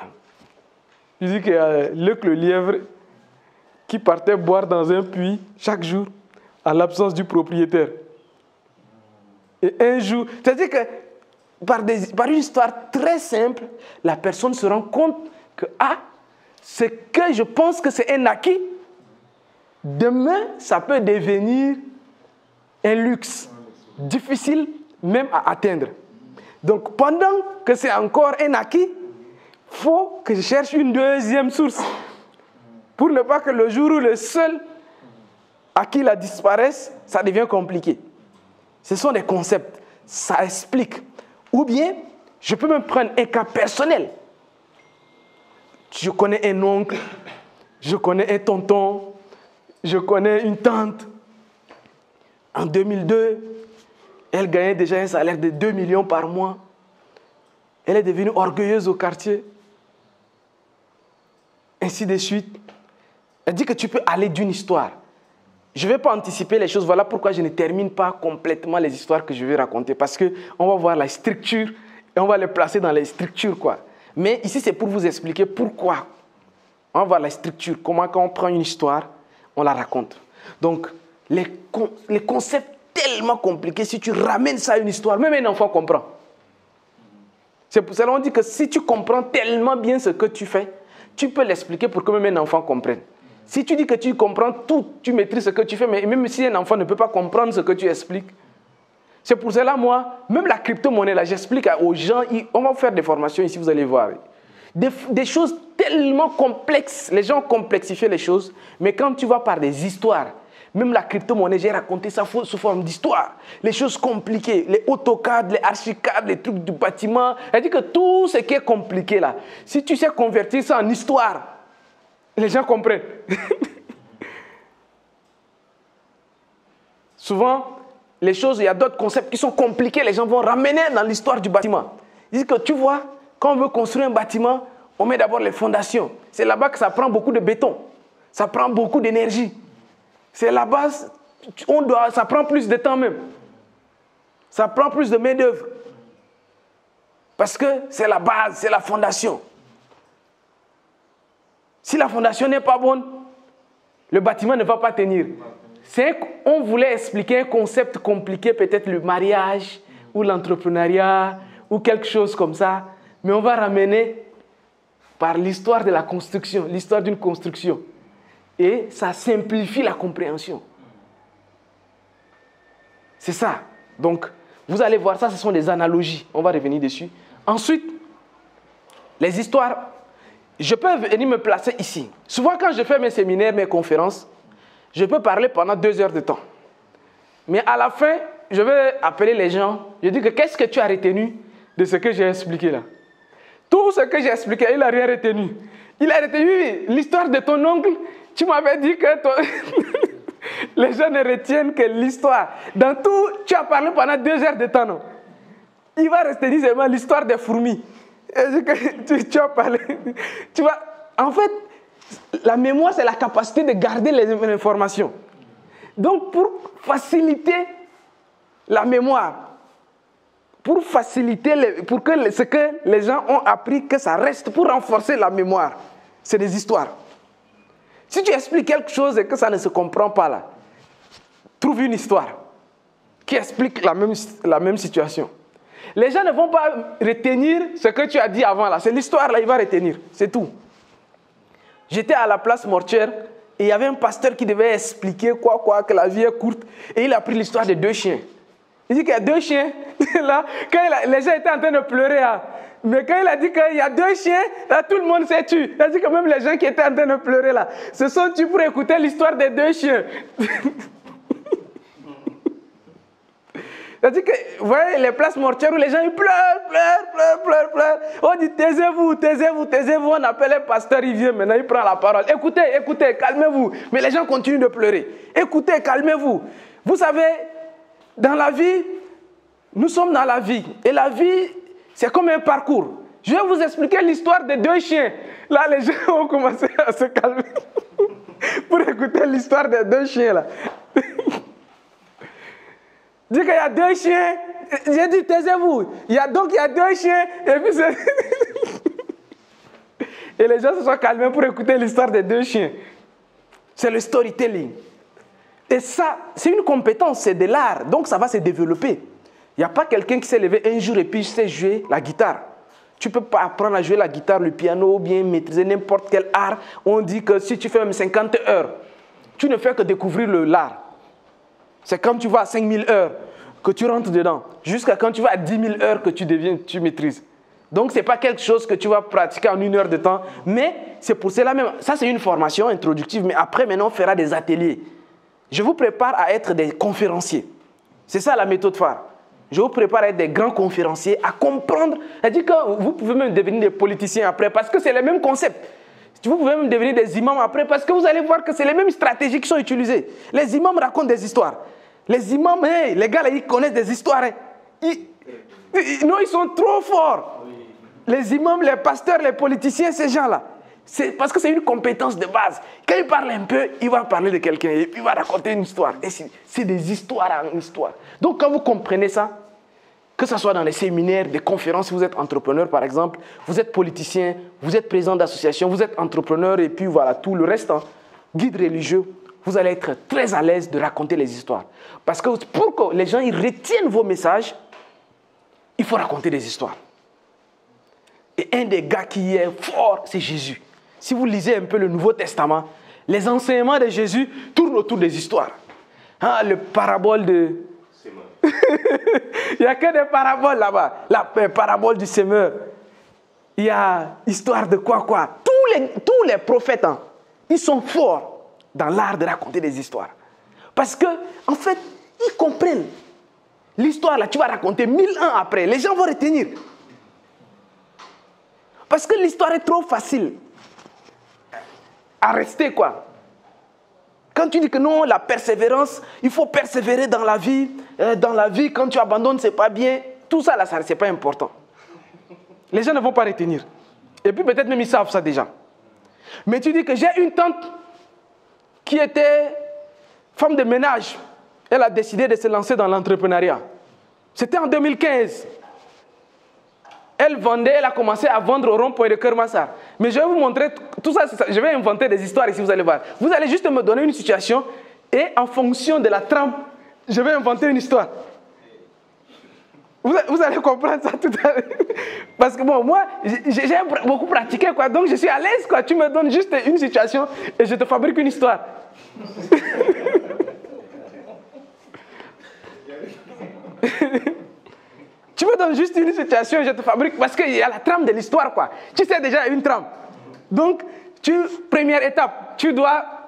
Il dit qu'il y a Luc le lièvre qui partait boire dans un puits chaque jour en l'absence du propriétaire. Et un jour, c'est-à-dire que par une histoire très simple, la personne se rend compte que ce que je pense que c'est un acquis, demain, ça peut devenir un luxe difficile même à atteindre. Donc, pendant que c'est encore un acquis, il faut que je cherche une deuxième source pour ne pas que le jour où le seul acquis la disparaisse, ça devient compliqué. Ce sont des concepts, ça explique. Ou bien, je peux même prendre un cas personnel. Je connais un oncle, je connais un tonton, je connais une tante. En 2002, elle gagnait déjà un salaire de 2 millions par mois. Elle est devenue orgueilleuse au quartier. Ainsi de suite. Elle dit que tu peux aller d'une histoire. Je ne vais pas anticiper les choses. Voilà pourquoi je ne termine pas complètement les histoires que je vais raconter. Parce qu'on va voir la structure et on va les placer dans les structures, quoi. Mais ici, c'est pour vous expliquer pourquoi. On va voir la structure. Comment, quand on prend une histoire, on la raconte. Donc, les concepts tellement compliqué, si tu ramènes ça à une histoire, même un enfant comprend. C'est pour cela qu'on dit que si tu comprends tellement bien ce que tu fais, tu peux l'expliquer pour que même un enfant comprenne. Si tu dis que tu comprends tout, tu maîtrises ce que tu fais, mais même si un enfant ne peut pas comprendre ce que tu expliques, c'est pour cela, moi, même la crypto-monnaie, là, j'explique aux gens, on va faire des formations ici, vous allez voir. Des choses tellement complexes, les gens complexifient les choses, mais quand tu vas par des histoires, même la crypto-monnaie, j'ai raconté ça sous forme d'histoire. Les choses compliquées, les AutoCAD, les Archicad, les trucs du bâtiment. Elle dit que tout ce qui est compliqué là, si tu sais convertir ça en histoire, les gens comprennent. souvent, les choses, il y a d'autres concepts qui sont compliqués, les gens vont ramener dans l'histoire du bâtiment. Ils disent que tu vois, quand on veut construire un bâtiment, on met d'abord les fondations. C'est là-bas que ça prend beaucoup de béton. Ça prend beaucoup d'énergie. C'est là-bas, ça prend plus de temps même. Ça prend plus de main-d'œuvre. Parce que c'est la base, c'est la fondation. Si la fondation n'est pas bonne, le bâtiment ne va pas tenir. On voulait expliquer un concept compliqué, peut-être le mariage ou l'entrepreneuriat ou quelque chose comme ça, mais on va ramener par l'histoire de la construction, l'histoire d'une construction. Et ça simplifie la compréhension. C'est ça. Donc, vous allez voir ça, ce sont des analogies. On va revenir dessus. Ensuite, les histoires, je peux venir me placer ici. Souvent, quand je fais mes séminaires, mes conférences, je peux parler pendant 2 heures de temps. Mais à la fin, je vais appeler les gens. Je dis que qu'est-ce que tu as retenu de ce que j'ai expliqué là? Tout ce que j'ai expliqué, il n'a rien retenu. Il a retenu l'histoire de ton oncle. Tu m'avais dit que les gens ne retiennent que l'histoire. Dans tout, tu as parlé pendant 2 heures de temps, non? Il va rester seulement l'histoire des fourmis. Tu as parlé. Tu vois, en fait, la mémoire, c'est la capacité de garder les informations. Donc, pour faciliter la mémoire, pour faciliter, pour que ce que les gens ont appris, que ça reste, pour renforcer la mémoire, c'est des histoires. Si tu expliques quelque chose et que ça ne se comprend pas là, trouve une histoire qui explique la même situation. Les gens ne vont pas retenir ce que tu as dit avant là. C'est l'histoire là, il va retenir. C'est tout. J'étais à la place Mortière et il y avait un pasteur qui devait expliquer que la vie est courte. Et il a pris l'histoire de 2 chiens. Il dit qu'il y a 2 chiens. Là, quand les gens étaient en train de pleurer. Là. Mais quand il a dit qu'il y a 2 chiens, là, tout le monde s'est tué. Il a dit que même les gens qui étaient en train de pleurer là, se sont tués pour écouter l'histoire des 2 chiens. C'est-à-dire que, vous voyez, les places mortières où les gens ils pleurent. On dit taisez-vous. On appelle le pasteur, il vient maintenant, il prend la parole. Écoutez, calmez-vous. Mais les gens continuent de pleurer. Écoutez, calmez-vous. Vous savez, dans la vie, nous sommes dans la vie. Et la vie, c'est comme un parcours. Je vais vous expliquer l'histoire des 2 chiens. Là, les gens ont commencé à se calmer pour écouter l'histoire des 2 chiens là. Dit qu'il y a 2 chiens. J'ai dit, taisez-vous. Donc il y a 2 chiens. Et puis et les gens se sont calmés pour écouter l'histoire des 2 chiens. C'est le storytelling. Et ça, c'est une compétence, c'est de l'art. Donc ça va se développer. Il n'y a pas quelqu'un qui s'est levé un jour et puis sait jouer la guitare. Tu ne peux pas apprendre à jouer la guitare, le piano, ou bien maîtriser n'importe quel art. On dit que si tu fais même 50 heures, tu ne fais que découvrir l'art. C'est quand tu vas à 5000 heures que tu rentres dedans, jusqu'à quand tu vas à 10 000 heures que tu maîtrises. Donc, ce n'est pas quelque chose que tu vas pratiquer en 1 heure de temps, mais c'est pour cela même. Ça, c'est une formation introductive, mais après, maintenant, on fera des ateliers. Je vous prépare à être des conférenciers. C'est ça la méthode phare. Je vous prépare à être des grands conférenciers, à comprendre. C'est-à-dire que vous pouvez même devenir des politiciens après, parce que c'est les mêmes concepts. Vous pouvez même devenir des imams après, parce que vous allez voir que c'est les mêmes stratégies qui sont utilisées. Les imams racontent des histoires. Les imams, hey, les gars, là, ils connaissent des histoires. Hein. Ils sont trop forts. Les imams, les pasteurs, les politiciens, ces gens-là. C'est parce que c'est une compétence de base. Quand il parle un peu, il va parler de quelqu'un et puis il va raconter une histoire. Et c'est des histoires en histoire. Donc quand vous comprenez ça, que ce soit dans les séminaires, des conférences, si vous êtes entrepreneur par exemple, vous êtes politicien, vous êtes président d'association, vous êtes entrepreneur et puis voilà, tout le reste, hein, guide religieux, vous allez être très à l'aise de raconter les histoires. Parce que pour que les gens ils retiennent vos messages, il faut raconter des histoires. Et un des gars qui est fort, c'est Jésus. Si vous lisez un peu le Nouveau Testament, les enseignements de Jésus tournent autour des histoires. Hein, le parabole de... Il n'y a que des paraboles là-bas. La parabole du semeur. Il y a histoire de quoi. Tous les prophètes, hein, ils sont forts dans l'art de raconter des histoires. Parce que, en fait, ils comprennent. L'histoire, là, tu vas raconter 1000 ans après. Les gens vont retenir. Parce que l'histoire est trop facile à rester, quoi. quand tu dis que non, la persévérance, il faut persévérer dans la vie. Dans la vie, quand tu abandonnes, c'est pas bien. Tout ça, là, c'est pas important. Les gens ne vont pas retenir. Et puis peut-être même ils savent ça déjà. Mais tu dis que j'ai une tante qui était femme de ménage. Elle a décidé de se lancer dans l'entrepreneuriat. C'était en 2015. Elle a commencé à vendre au rond-point de Kermassar. Mais je vais vous montrer tout ça, je vais inventer des histoires ici, vous allez voir. Vous allez juste me donner une situation et en fonction de la trame, je vais inventer une histoire. Vous allez comprendre ça tout à l'heure. Parce que bon, moi, j'ai beaucoup pratiqué, quoi. Donc je suis à l'aise, quoi. Tu me donnes juste une situation et je te fabrique une histoire. Tu me donnes juste une situation et je te fabrique, parce qu'il y a la trame de l'histoire, quoi. Tu sais déjà une trame. Donc, première étape,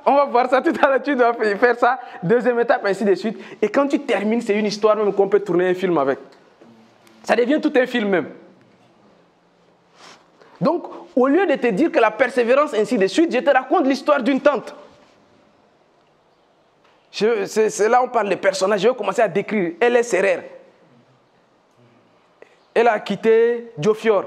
on va voir ça tout à l'heure, tu dois faire ça. Deuxième étape, ainsi de suite. Et quand tu termines, c'est une histoire même qu'on peut tourner un film avec. Ça devient tout un film même. Donc, au lieu de te dire que la persévérance, ainsi de suite, je te raconte l'histoire d'une tante. C'est là où on parle des personnages. Je vais commencer à décrire. Elle est Serrère. Elle a quitté Diofior.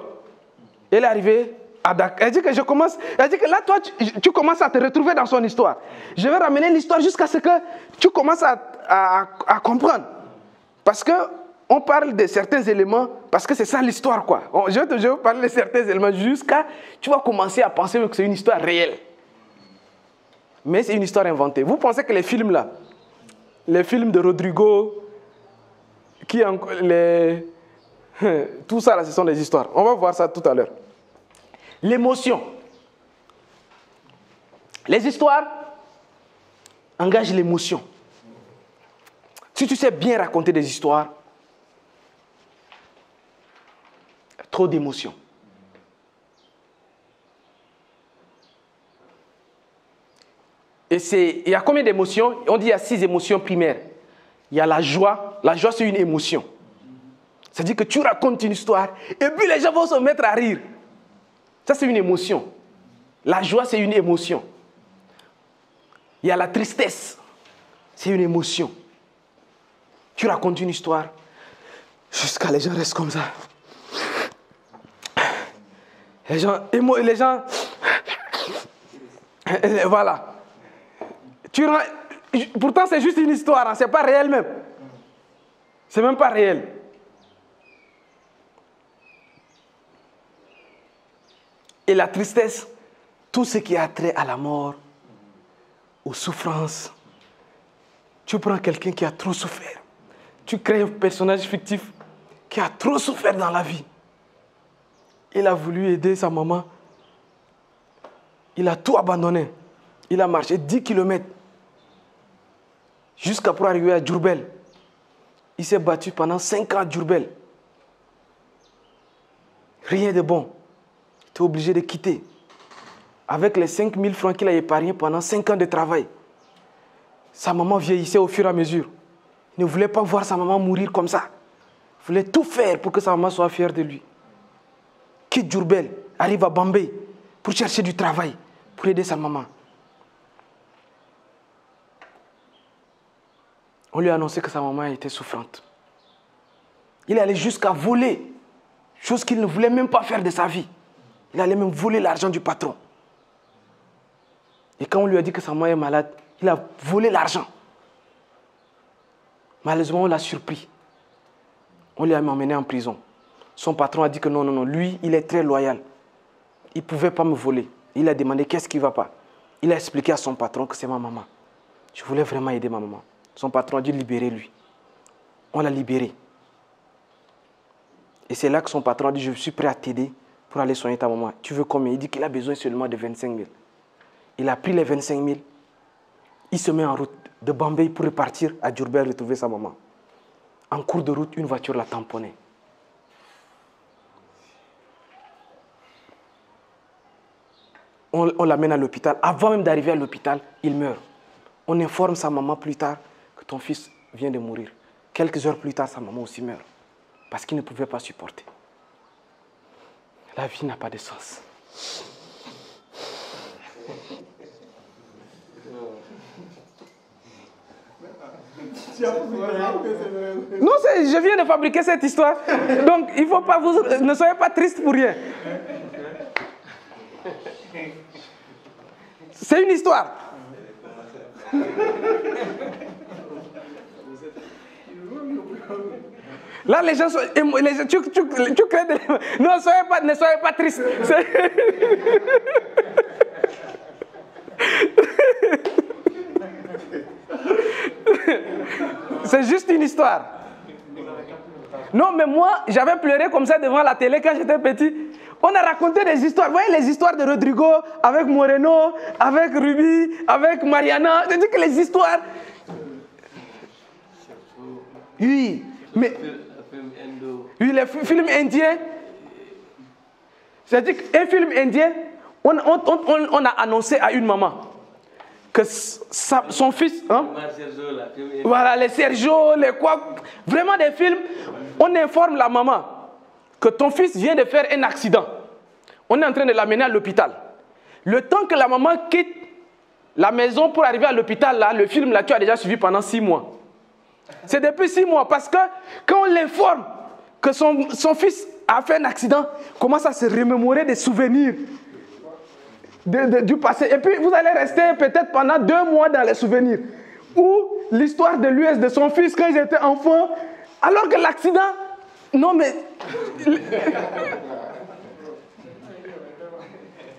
Elle est arrivée à Dakar. Elle dit que là, toi, tu commences à te retrouver dans son histoire. Je vais ramener l'histoire jusqu'à ce que tu commences à comprendre. Parce qu'on parle de certains éléments, parce que c'est ça l'histoire, quoi. Je vais parler de certains éléments jusqu'à tu vas commencer à penser que c'est une histoire réelle. Mais c'est une histoire inventée. Vous pensez que les films là, les films de Rodrigo, tout ça là, ce sont des histoires. On va voir ça tout à l'heure. L'émotion. Les histoires engagent l'émotion. Si tu sais bien raconter des histoires, trop d'émotions. Et il y a combien d'émotions? On dit qu'il y a 6 émotions primaires. Il y a la joie. La joie, c'est une émotion. C'est-à-dire que tu racontes une histoire et puis les gens vont se mettre à rire. Ça, c'est une émotion. La joie, c'est une émotion. Il y a la tristesse. C'est une émotion. Tu racontes une histoire jusqu'à les gens restent comme ça. Les gens voilà. Pourtant, c'est juste une histoire, hein, c'est pas réel même. C'est même pas réel. Et la tristesse, tout ce qui a trait à la mort, aux souffrances. Tu prends quelqu'un qui a trop souffert. Tu crées un personnage fictif qui a trop souffert dans la vie. Il a voulu aider sa maman. Il a tout abandonné. Il a marché 10 km jusqu'à pour arriver à Djurbel. Il s'est battu pendant 5 ans à Djurbel. Rien de bon. Il était obligé de quitter. Avec les 5 000 francs qu'il a épargnés pendant 5 ans de travail. Sa maman vieillissait au fur et à mesure. Il ne voulait pas voir sa maman mourir comme ça. Il voulait tout faire pour que sa maman soit fière de lui. Quitte Djurbel, arrive à Bambey pour chercher du travail, pour aider sa maman. On lui a annoncé que sa maman était souffrante. Il allait jusqu'à voler, chose qu'il ne voulait même pas faire de sa vie. Il allait même voler l'argent du patron. Et quand on lui a dit que sa maman est malade, il a volé l'argent. Malheureusement, on l'a surpris. On lui a emmené en prison. Son patron a dit que non, lui, il est très loyal. Il ne pouvait pas me voler. Il a demandé qu'est-ce qui ne va pas. Il a expliqué à son patron que c'est ma maman. Je voulais vraiment aider ma maman. Son patron a dit libérer lui. On l'a libéré. Et c'est là que son patron a dit je suis prêt à t'aider pour aller soigner ta maman. Tu veux combien? Il dit qu'il a besoin seulement de 25 000. Il a pris les 25 000. Il se met en route de Bambey pour repartir à Djurbel retrouver sa maman. En cours de route, une voiture l'a tamponné. On l'amène à l'hôpital. Avant même d'arriver à l'hôpital, il meurt. On informe sa maman plus tard que ton fils vient de mourir. Quelques heures plus tard, sa maman aussi meurt. Parce qu'il ne pouvait pas supporter. La vie n'a pas de sens. Non, je viens de fabriquer cette histoire. Donc, il ne faut pas vous... Ne soyez pas triste pour rien. C'est une histoire. Là, les gens sont... tu crées des... Non, ne soyez pas triste. C'est juste une histoire. Non, mais moi, j'avais pleuré comme ça devant la télé quand j'étais petit. On a raconté des histoires. Vous voyez les histoires de Rodrigo, avec Moreno, avec Ruby, avec Mariana. Je dis que les histoires... Oui, mais... Oui, les films indiens. C'est-à-dire qu'un film indien, on a annoncé à une maman que son fils... Hein? Voilà, les Sergio, les quoi... Vraiment des films, on informe la maman que ton fils vient de faire un accident. On est en train de l'amener à l'hôpital. Le temps que la maman quitte la maison pour arriver à l'hôpital, là, le film, là, tu as déjà suivi pendant 6 mois. C'est depuis 6 mois parce que quand on l'informe que son fils a fait un accident, commence à se remémorer des souvenirs du passé. Et puis vous allez rester peut-être pendant 2 mois dans les souvenirs. Ou l'histoire de l'US de son fils quand ils étaient enfants, alors que l'accident... Non mais...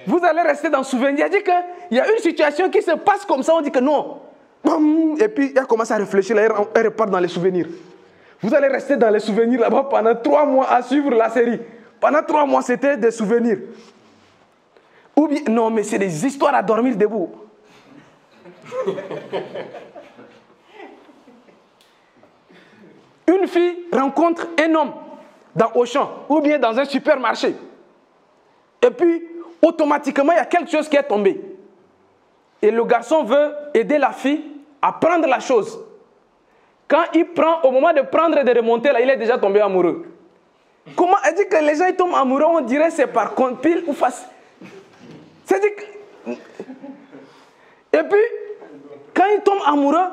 Vous allez rester dans le souvenir. Il dit qu'il y a une situation qui se passe comme ça, on dit que non. Et puis elle commence à réfléchir, elle repart dans les souvenirs. Vous allez rester dans les souvenirs là-bas pendant 3 mois à suivre la série. Pendant 3 mois, c'était des souvenirs. Ou bien, non, mais c'est des histoires à dormir debout. Une fille rencontre un homme dans Auchan ou bien dans un supermarché. Et puis, automatiquement, il y a quelque chose qui est tombé. Et le garçon veut aider la fille à prendre la chose. Quand il prend, au moment de prendre et de remonter, là, il est déjà tombé amoureux. Comment elle dit que les gens ils tombent amoureux, on dirait que c'est par contre pile ou face. C'est-à-dire que... Et puis, quand il tombe amoureux,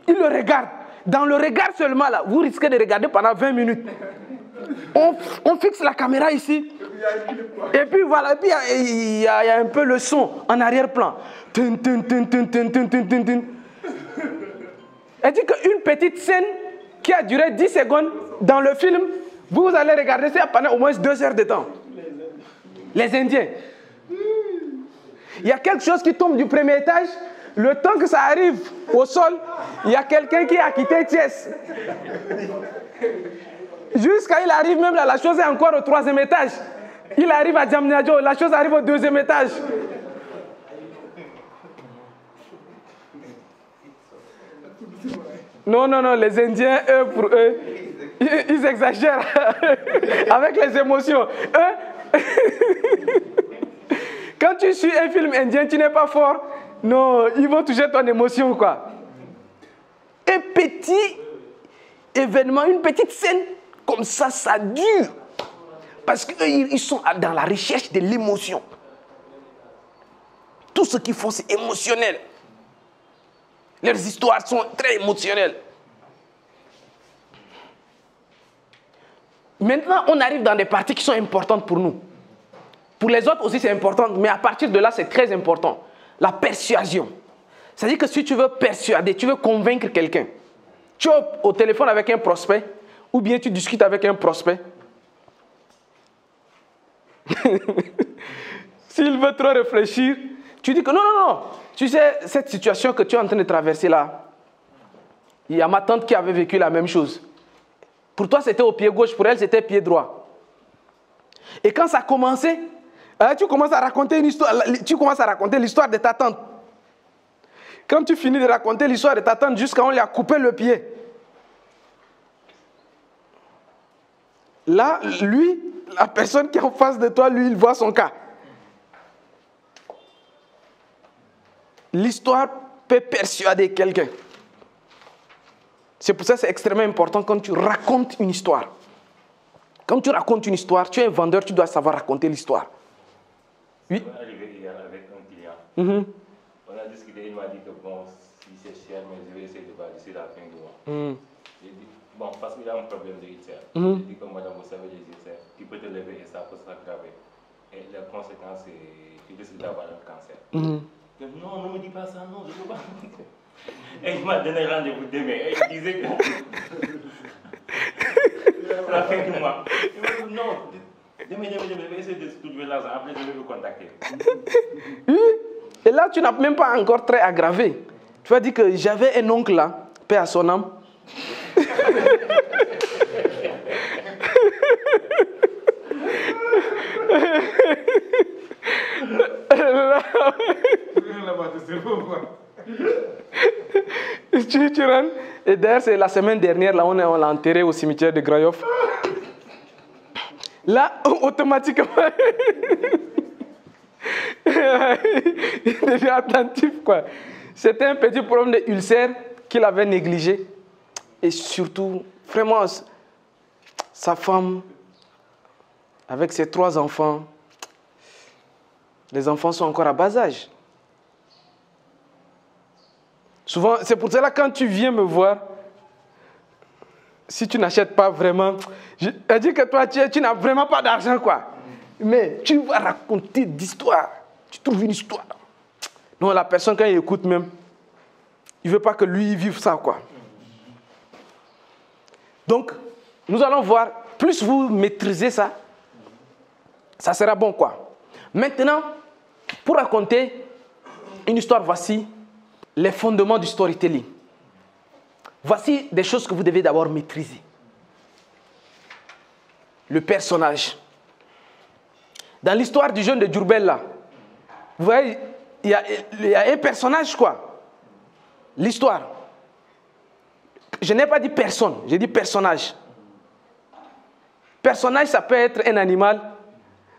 il le regarde. Dans le regard seulement, là, vous risquez de regarder pendant 20 minutes. On fixe la caméra ici. Et puis voilà, et puis il y a un peu le son en arrière-plan. Elle dit qu'une petite scène qui a duré 10 secondes dans le film, vous allez regarder ça pendant au moins 2 heures de temps. Les Indiens. Il y a quelque chose qui tombe du premier étage. Le temps que ça arrive au sol, il y a quelqu'un qui a quitté Thiès. Jusqu'à il arrive même là, la chose est encore au 3e étage. Il arrive à Djamnyadjo, la chose arrive au 2e étage. Non, non, non, les Indiens, eux, pour eux, ils exagèrent avec les émotions. Quand tu suis un film indien, tu n'es pas fort. Non, ils vont toucher ton émotion, quoi. Un petit événement, une petite scène, comme ça dure. Parce qu'ils sont dans la recherche de l'émotion. Tout ce qu'ils font, c'est émotionnel. Leurs histoires sont très émotionnelles. Maintenant, on arrive dans des parties qui sont importantes pour nous. Pour les autres aussi, c'est important, mais à partir de là, c'est très important. La persuasion. C'est-à-dire que si tu veux persuader, tu veux convaincre quelqu'un, tu es au téléphone avec un prospect, ou bien tu discutes avec un prospect. S'il veut trop réfléchir, tu dis que non, non, non. Tu sais, cette situation que tu es en train de traverser là, il y a ma tante qui avait vécu la même chose. Pour toi, c'était au pied gauche, pour elle, c'était pied droit. Et quand ça a commencé, tu commences à raconter une histoire, tu commences à raconter l'histoire de ta tante. Quand tu finis de raconter l'histoire de ta tante jusqu'à on lui a coupé le pied. Là, lui, la personne qui est en face de toi, lui, il voit son cas. L'histoire peut persuader quelqu'un. C'est pour ça que c'est extrêmement important quand tu racontes une histoire. Quand tu racontes une histoire, tu es un vendeur, tu dois savoir raconter l'histoire. Oui. On est arrivé hier avec un client. On a discuté, il m'a dit que bon, si c'est cher, mais je vais essayer de voir d'ici la fin du mois. J'ai dit, bon, parce qu'il y a un problème de ulcère. J'ai dit que madame, vous savez, les ulcères, tu peux te lever et ça peut s'aggraver. Et la conséquence, c'est que tu risques d'avoir un cancer. Non, ne me dis pas ça, non, je ne peux pas. Et il m'a donné rendez-vous demain. Et il disait que. la fin du mois. Il m'a dit non, demain, je vais essayer de trouver l'argent. Après, je vais vous contacter. Et là, tu n'as même pas encore très aggravé. Tu vas dire que j'avais un oncle là, paix à son âme. Tu rentres. Et d'ailleurs, c'est la semaine dernière, là, on l'a enterré au cimetière de Grayoff. Là, automatiquement, il devient attentif, quoi. C'était un petit problème d'ulcère qu'il avait négligé. Et surtout, vraiment, sa femme, avec ses 3 enfants, les enfants sont encore à bas âge. Souvent, c'est pour cela que quand tu viens me voir, si tu n'achètes pas vraiment, elle dit que toi, tu n'as vraiment pas d'argent, quoi. Mais tu vas raconter d'histoires. Tu trouves une histoire. Non, la personne, quand il écoute même, il ne veut pas que lui vive ça, quoi. Donc, nous allons voir, plus vous maîtrisez ça, ça sera bon, quoi. Maintenant, pour raconter une histoire, voici les fondements du storytelling. Voici des choses que vous devez d'abord maîtriser. Le personnage. Dans l'histoire du jeune de Djurbel, là, vous voyez, il y a un personnage, quoi. L'histoire. Je n'ai pas dit personne, j'ai dit personnage. Personnage, ça peut être un animal,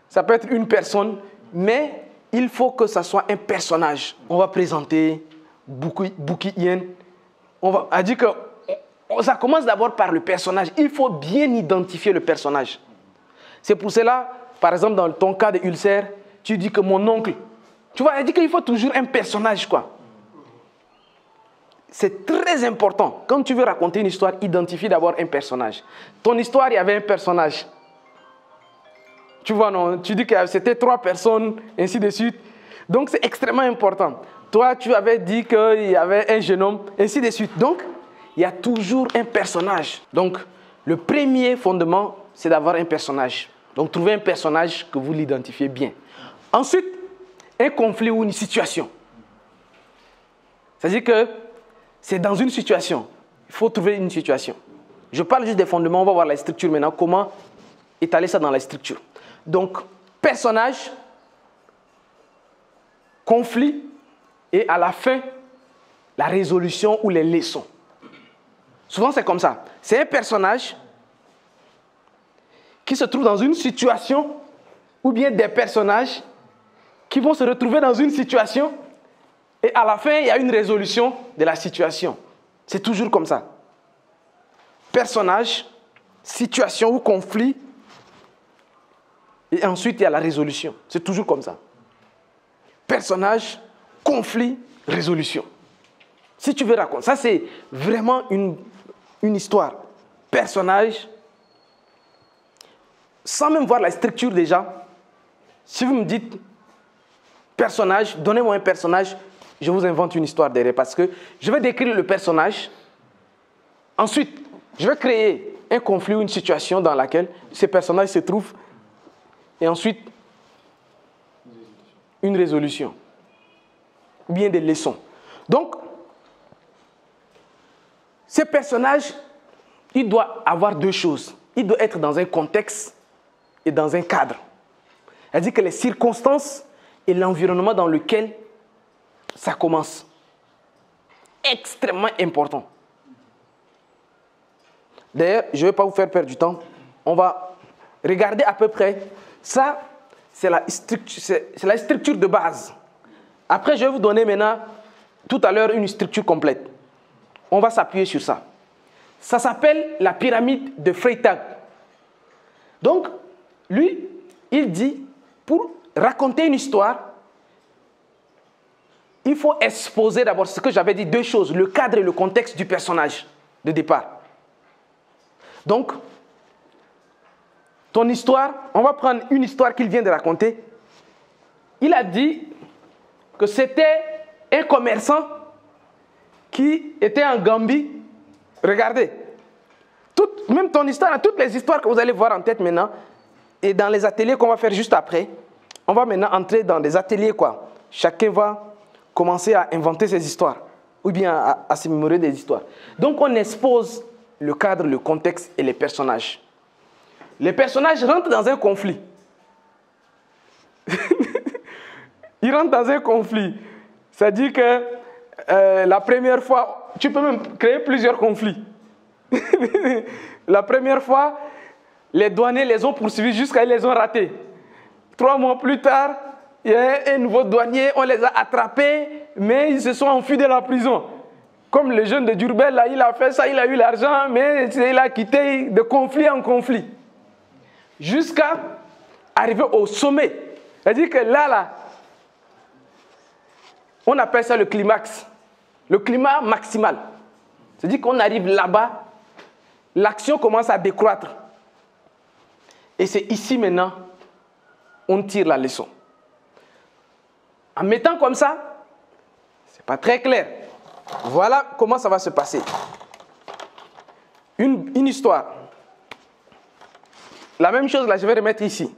ça peut être une personne, mais il faut que ça soit un personnage. On va présenter Bouki Yen. On a dit que ça commence d'abord par le personnage. Il faut bien identifier le personnage. C'est pour cela, par exemple, dans ton cas de ulcère, tu dis que mon oncle. Tu vois, elle dit qu'il faut toujours un personnage, quoi. C'est très important. Quand tu veux raconter une histoire, identifie d'abord un personnage. Ton histoire, il y avait un personnage. Tu vois, non? Tu dis que c'était 3 personnes, ainsi de suite. Donc, c'est extrêmement important. Toi, tu avais dit qu'il y avait un jeune homme, ainsi de suite. Donc, il y a toujours un personnage. Donc, le premier fondement, c'est d'avoir un personnage. Donc, trouvez un personnage que vous l'identifiez bien. Ensuite, un conflit ou une situation. C'est-à-dire que c'est dans une situation. Il faut trouver une situation. Je parle juste des fondements. On va voir la structure maintenant. Comment étaler ça dans la structure. Donc, personnage, conflit et à la fin, la résolution ou les leçons. Souvent, c'est comme ça. C'est un personnage qui se trouve dans une situation ou bien des personnages qui vont se retrouver dans une situation et à la fin, il y a une résolution de la situation. C'est toujours comme ça. Personnage, situation ou conflit et ensuite, il y a la résolution. C'est toujours comme ça. Personnage, conflit, résolution. Si tu veux raconter, ça c'est vraiment une histoire. Personnage, sans même voir la structure déjà, si vous me dites personnage, donnez-moi un personnage, je vous invente une histoire derrière parce que je vais décrire le personnage. Ensuite, je vais créer un conflit ou une situation dans laquelle ces personnages se trouvent et ensuite une résolution ou bien des leçons. Donc, ces personnages, il doit avoir 2 choses. Il doit être dans un contexte et dans un cadre. C'est-à-dire que les circonstances et l'environnement dans lequel ça commence. Extrêmement important. D'ailleurs, je ne vais pas vous faire perdre du temps. On va regarder à peu près. Ça, c'est la structure de base. Après, je vais vous donner maintenant, tout à l'heure, une structure complète. On va s'appuyer sur ça. Ça s'appelle la pyramide de Freytag. Donc, lui, il dit, pour raconter une histoire, il faut exposer d'abord ce que j'avais dit, deux choses, le cadre et le contexte du personnage de départ. Donc, ton histoire, on va prendre une histoire qu'il vient de raconter. Il a dit que c'était un commerçant qui était en Gambie. Regardez, même ton histoire, toutes les histoires que vous allez voir en tête maintenant, et dans les ateliers qu'on va faire juste après, on va maintenant entrer dans des ateliers, quoi. Chacun va commencer à inventer ses histoires, ou bien à se mémorer des histoires. Donc on expose le cadre, le contexte et les personnages. Les personnages rentrent dans un conflit. Ils rentrent dans un conflit. C'est-à-dire que la première fois, tu peux même créer plusieurs conflits. La première fois, les douaniers les ont poursuivis jusqu'à ils les ont ratés. 3 mois plus tard, il y a un nouveau douanier, on les a attrapés, mais ils se sont enfuis de la prison. Comme le jeune de Diourbel, là, il a fait ça, il a eu l'argent, mais il a quitté de conflit en conflit. Jusqu'à arriver au sommet. C'est-à-dire que là, on appelle ça le climax. Le climat maximal. C'est-à-dire qu'on arrive là-bas, l'action commence à décroître. Et c'est ici maintenant, on tire la leçon. En mettant comme ça, c'est pas très clair. Voilà comment ça va se passer. Une histoire. La même chose là, je vais remettre ici.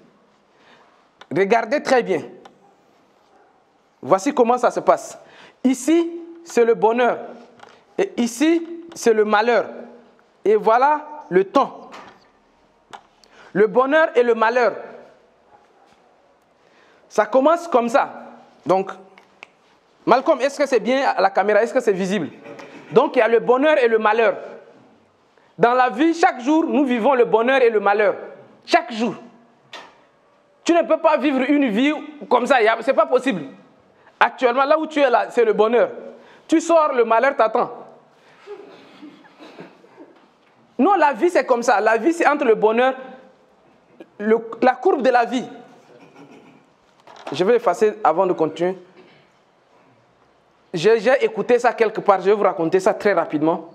Regardez très bien. Voici comment ça se passe. Ici, c'est le bonheur. Et ici, c'est le malheur. Et voilà le temps. Le bonheur et le malheur. Ça commence comme ça. Donc, Malcolm, est-ce que c'est bien à la caméra? Est-ce que c'est visible? Donc, il y a le bonheur et le malheur. Dans la vie, chaque jour, nous vivons le bonheur et le malheur. Chaque jour. Tu ne peux pas vivre une vie comme ça. Ce n'est pas possible. Actuellement, là où tu es là, c'est le bonheur. Tu sors, le malheur t'attend. Non, la vie, c'est comme ça. La vie, c'est entre le bonheur, la courbe de la vie. Je vais effacer avant de continuer. J'ai écouté ça quelque part. Je vais vous raconter ça très rapidement.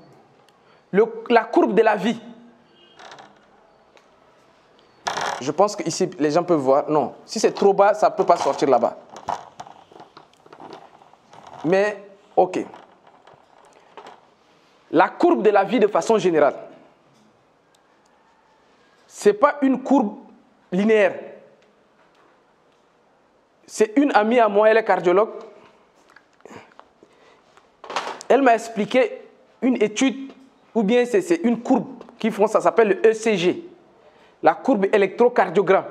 La courbe de la vie. Je pense qu'ici, les gens peuvent voir. Non, si c'est trop bas, ça ne peut pas sortir là-bas. Mais, ok. La courbe de la vie de façon générale. Ce n'est pas une courbe linéaire. C'est une amie à moi, elle est cardiologue. Elle m'a expliqué une étude, ou bien c'est une courbe qu'ils font, ça s'appelle le ECG, la courbe électrocardiogramme.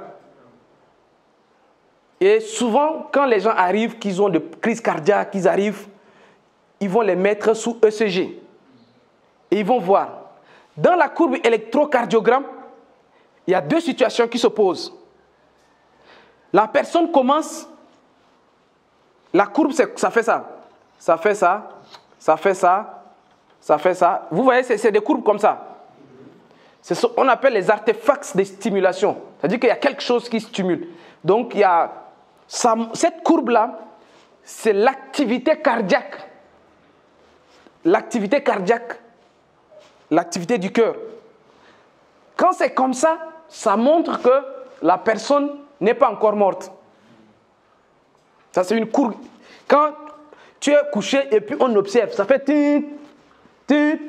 Et souvent, quand les gens arrivent, qu'ils ont des crises cardiaques, ils vont les mettre sous ECG. Et ils vont voir. Dans la courbe électrocardiogramme, il y a 2 situations qui se posent. La personne commence, la courbe, ça fait ça. Ça fait ça, ça fait ça, ça fait ça. Vous voyez, c'est des courbes comme ça. C'est ce qu'on appelle les artefacts de stimulation. C'est-à-dire qu'il y a quelque chose qui stimule. Donc, il y a cette courbe-là, c'est l'activité cardiaque. L'activité cardiaque, l'activité du cœur. Quand c'est comme ça, ça montre que la personne n'est pas encore morte. Ça, c'est une courbe. Quand tu es couché et puis on observe, ça fait tit, tit,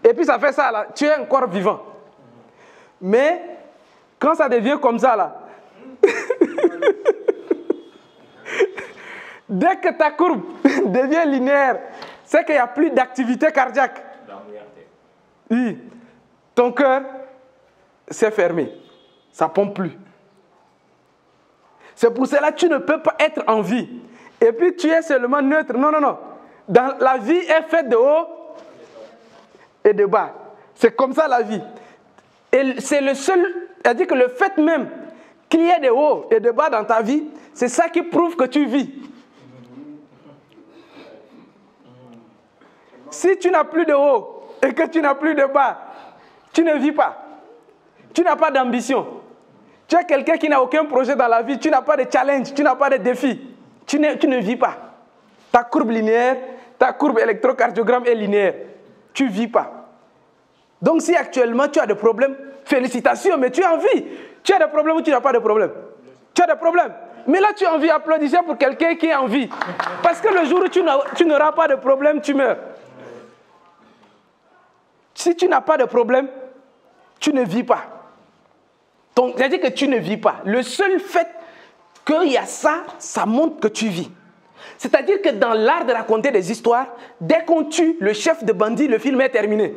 et puis ça fait ça là, tu es encore vivant. Mais quand ça devient comme ça là, dès que ta courbe devient linéaire, c'est qu'il n'y a plus d'activité cardiaque. Oui. Ton cœur s'est fermé. Ça ne pompe plus. C'est pour cela que tu ne peux pas être en vie. Et puis tu es seulement neutre. Non, non, non. La vie est faite de haut et de bas. C'est comme ça la vie. Et c'est le seul, c'est-à-dire que le fait même qu'il y ait de haut et de bas dans ta vie, c'est ça qui prouve que tu vis. Si tu n'as plus de haut et que tu n'as plus de bas, tu ne vis pas. Tu n'as pas d'ambition. Tu es quelqu'un qui n'a aucun projet dans la vie, tu n'as pas de challenge, tu n'as pas de défi. Tu ne vis pas. ta courbe linéaire, ta courbe électrocardiogramme est linéaire. Tu ne vis pas. Donc si actuellement tu as des problèmes, félicitations, mais tu as envie. Tu as des problèmes ou tu n'as pas de problème? Tu as des problèmes. Mais là tu as envie, applaudissez pour quelqu'un qui a envie. Parce que le jour où tu n'auras pas de problème, tu meurs. Si tu n'as pas de problème, tu ne vis pas. Donc, c'est-à-dire que tu ne vis pas. Le seul fait qu'il y a ça, ça montre que tu vis. C'est-à-dire que dans l'art de raconter des histoires, dès qu'on tue le chef de bandit, le film est terminé.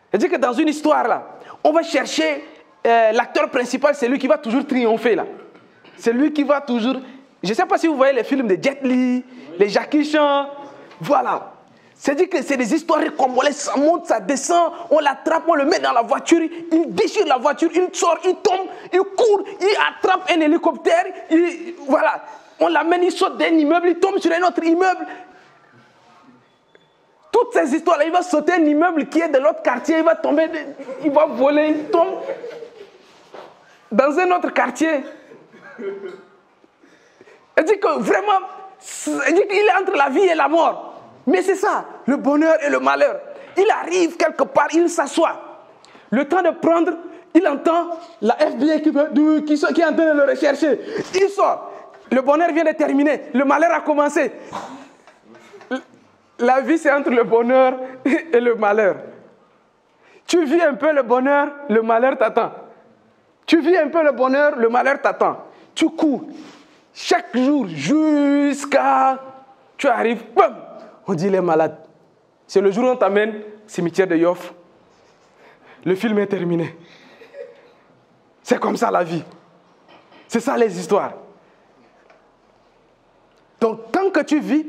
C'est-à-dire que dans une histoire, là, on va chercher l'acteur principal, c'est lui qui va toujours triompher. Là. C'est lui qui va toujours... Je ne sais pas si vous voyez les films de Jet Li, les Jackie Chan. Voilà. C'est-à-dire que c'est des histoires congolaises, ça monte, ça descend, on l'attrape, on le met dans la voiture, il déchire la voiture, il sort, il tombe, il court, il attrape un hélicoptère, voilà. On l'amène, il saute d'un immeuble, il tombe sur un autre immeuble. Toutes ces histoires-là, il va sauter un immeuble qui est de l'autre quartier, il va tomber, il va voler, il tombe dans un autre quartier. Elle dit que vraiment, elle dit qu'il est entre la vie et la mort. Mais c'est ça, le bonheur et le malheur. Il arrive quelque part, il s'assoit. Le temps de prendre, il entend la FBI qui est en train de le rechercher. Il sort. Le bonheur vient de terminer. Le malheur a commencé. La vie, c'est entre le bonheur et le malheur. Tu vis un peu le bonheur, le malheur t'attend. Tu vis un peu le bonheur, le malheur t'attend. Tu cours. Chaque jour, jusqu'à... Tu arrives, bam, on dit il est malade. C'est le jour où on t'amène au cimetière de Yoff. Le film est terminé. C'est comme ça la vie. C'est ça les histoires. Donc, tant que tu vis,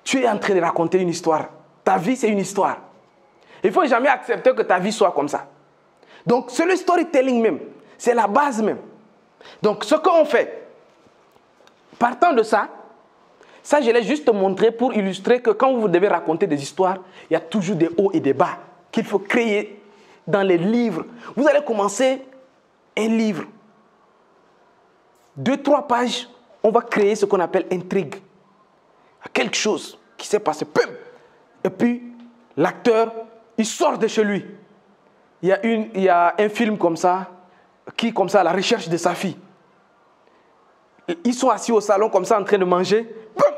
tu es en train de raconter une histoire. Ta vie, c'est une histoire. Il ne faut jamais accepter que ta vie soit comme ça. Donc, c'est le storytelling même. C'est la base même. Donc, ce qu'on fait, partant de ça, ça, je l'ai juste montré pour illustrer que quand vous devez raconter des histoires, il y a toujours des hauts et des bas qu'il faut créer dans les livres. Vous allez commencer un livre. 2-3 pages, on va créer ce qu'on appelle intrigue. Quelque chose qui s'est passé. Pum! Et puis, l'acteur, il sort de chez lui. Il y a un film comme ça, qui comme ça, à la recherche de sa fille. Ils sont assis au salon comme ça en train de manger. Boum!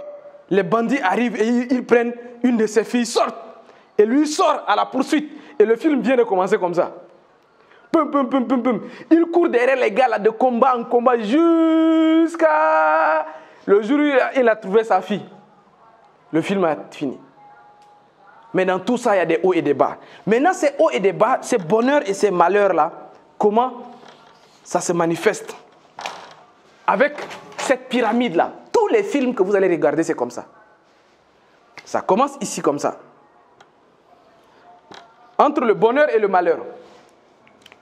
Les bandits arrivent et ils prennent une de ses filles, sortent. Et lui sort à la poursuite. Et le film vient de commencer comme ça. Pum, pum, pum, pum, pum. Il court derrière les gars là, de combat en combat jusqu'à le jour où il a trouvé sa fille. Le film a fini. Mais dans tout ça, il y a des hauts et des bas. Maintenant, ces hauts et des bas, ces bonheurs et ces malheurs là, comment ça se manifeste? Avec cette pyramide là. Tous les films que vous allez regarder, c'est comme ça. Ça commence ici comme ça. Entre le bonheur et le malheur.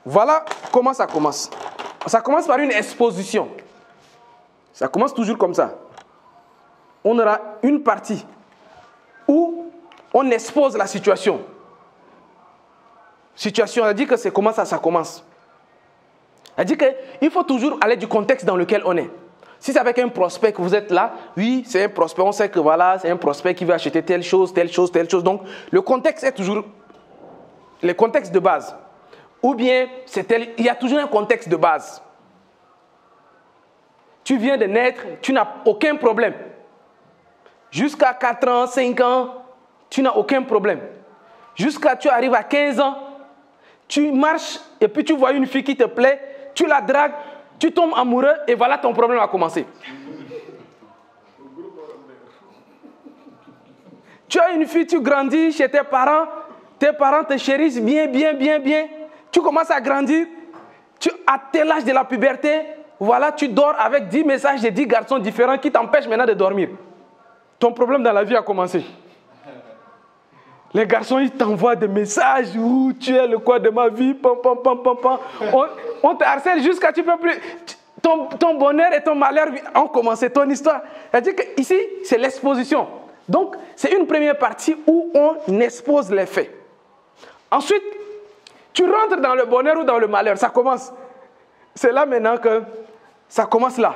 Voilà comment ça commence. Ça commence par une exposition. Ça commence toujours comme ça. On aura une partie où on expose la situation. Situation, elle dit que c'est comment ça commence. Elle dit qu'il faut toujours aller du contexte dans lequel on est. Si c'est avec un prospect que vous êtes là, oui, c'est un prospect, on sait que voilà, c'est un prospect qui veut acheter telle chose, telle chose, telle chose. Donc, le contexte est toujours le contexte de base. Ou bien, il y a toujours un contexte de base. Tu viens de naître, tu n'as aucun problème. Jusqu'à 4 ans, 5 ans, tu n'as aucun problème. Jusqu'à tu arrives à 15 ans, tu marches et puis tu vois une fille qui te plaît, tu la dragues, tu tombes amoureux et voilà ton problème a commencé. Tu as une fille, tu grandis chez tes parents te chérissent bien, bien, bien, bien. Tu commences à grandir, à tel âge de la puberté, voilà, tu dors avec 10 messages de 10 garçons différents qui t'empêchent maintenant de dormir. Ton problème dans la vie a commencé. Les garçons, ils t'envoient des messages où tu es le quoi de ma vie, pam, pam, pam, pam, pam. On te harcèle jusqu'à tu peux plus. Ton bonheur et ton malheur ont commencé, ton histoire. C'est-à-dire qu'ici, c'est l'exposition. Donc, c'est une première partie où on expose les faits. Ensuite, tu rentres dans le bonheur ou dans le malheur. Ça commence. C'est là maintenant que ça commence là.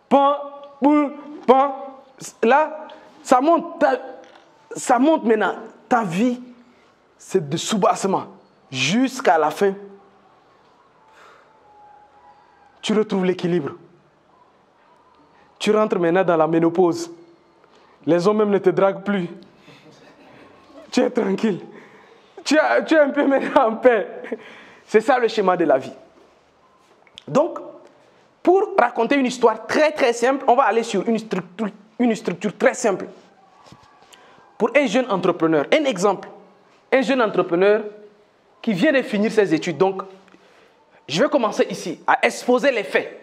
Bon, Là, ça monte maintenant. Ta vie, c'est de soubassement. Jusqu'à la fin, tu retrouves l'équilibre. Tu rentres maintenant dans la ménopause. Les hommes même ne te draguent plus. Tu es tranquille. Tu es un peu maintenant en paix. C'est ça le schéma de la vie. Donc, pour raconter une histoire très très simple, on va aller sur une structure très simple. Pour un jeune entrepreneur, un exemple. Un jeune entrepreneur qui vient de finir ses études. Donc, je vais commencer ici à exposer les faits.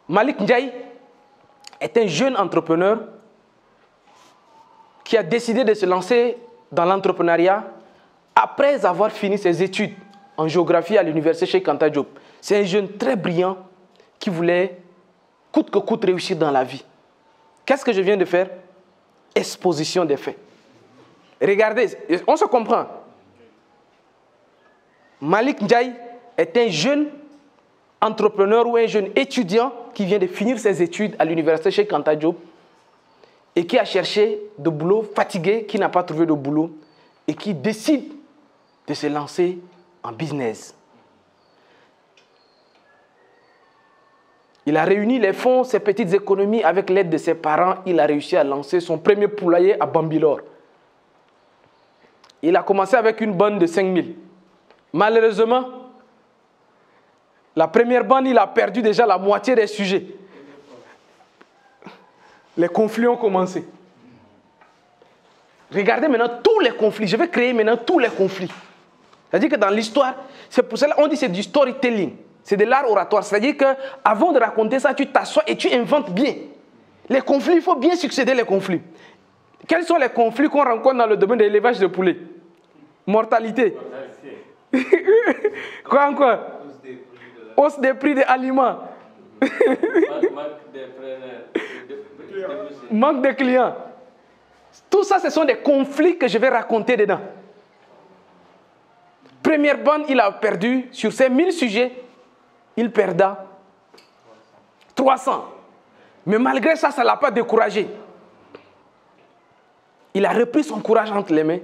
Malik Ndiaye est un jeune entrepreneur qui a décidé de se lancer dans l'entrepreneuriat après avoir fini ses études en géographie à l'université Cheikh Anta Diop. C'est un jeune très brillant qui voulait coûte que coûte réussir dans la vie. Qu'est-ce que je viens de faire? Exposition des faits. Regardez, on se comprend. Malik Ndiaye est un jeune entrepreneur ou un jeune étudiant qui vient de finir ses études à l'université Cheikh Anta Diop et qui a cherché de boulot, fatigué, qui n'a pas trouvé de boulot et qui décide de se lancer en business. Il a réuni les fonds, ses petites économies avec l'aide de ses parents. Il a réussi à lancer son premier poulailler à Bambilor. Il a commencé avec une bande de 5000. Malheureusement, la première bande, il a perdu déjà la moitié des sujets. Les conflits ont commencé. Regardez maintenant tous les conflits. Je vais créer maintenant tous les conflits. C'est-à-dire que dans l'histoire, c'est pour cela qu'on dit que c'est du storytelling. C'est de l'art oratoire. C'est-à-dire qu'avant de raconter ça, tu t'assois et tu inventes bien. Les conflits, il faut bien succéder les conflits. Quels sont les conflits qu'on rencontre dans le domaine de l'élevage de poulets? Mortalité. Quoi encore? Hausse des prix des aliments. Manque de clients. Tout ça, ce sont des conflits que je vais raconter dedans. Première bande, il a perdu, sur ces 1000 sujets, il perda 300. Mais malgré ça, ça ne l'a pas découragé. Il a repris son courage entre les mains.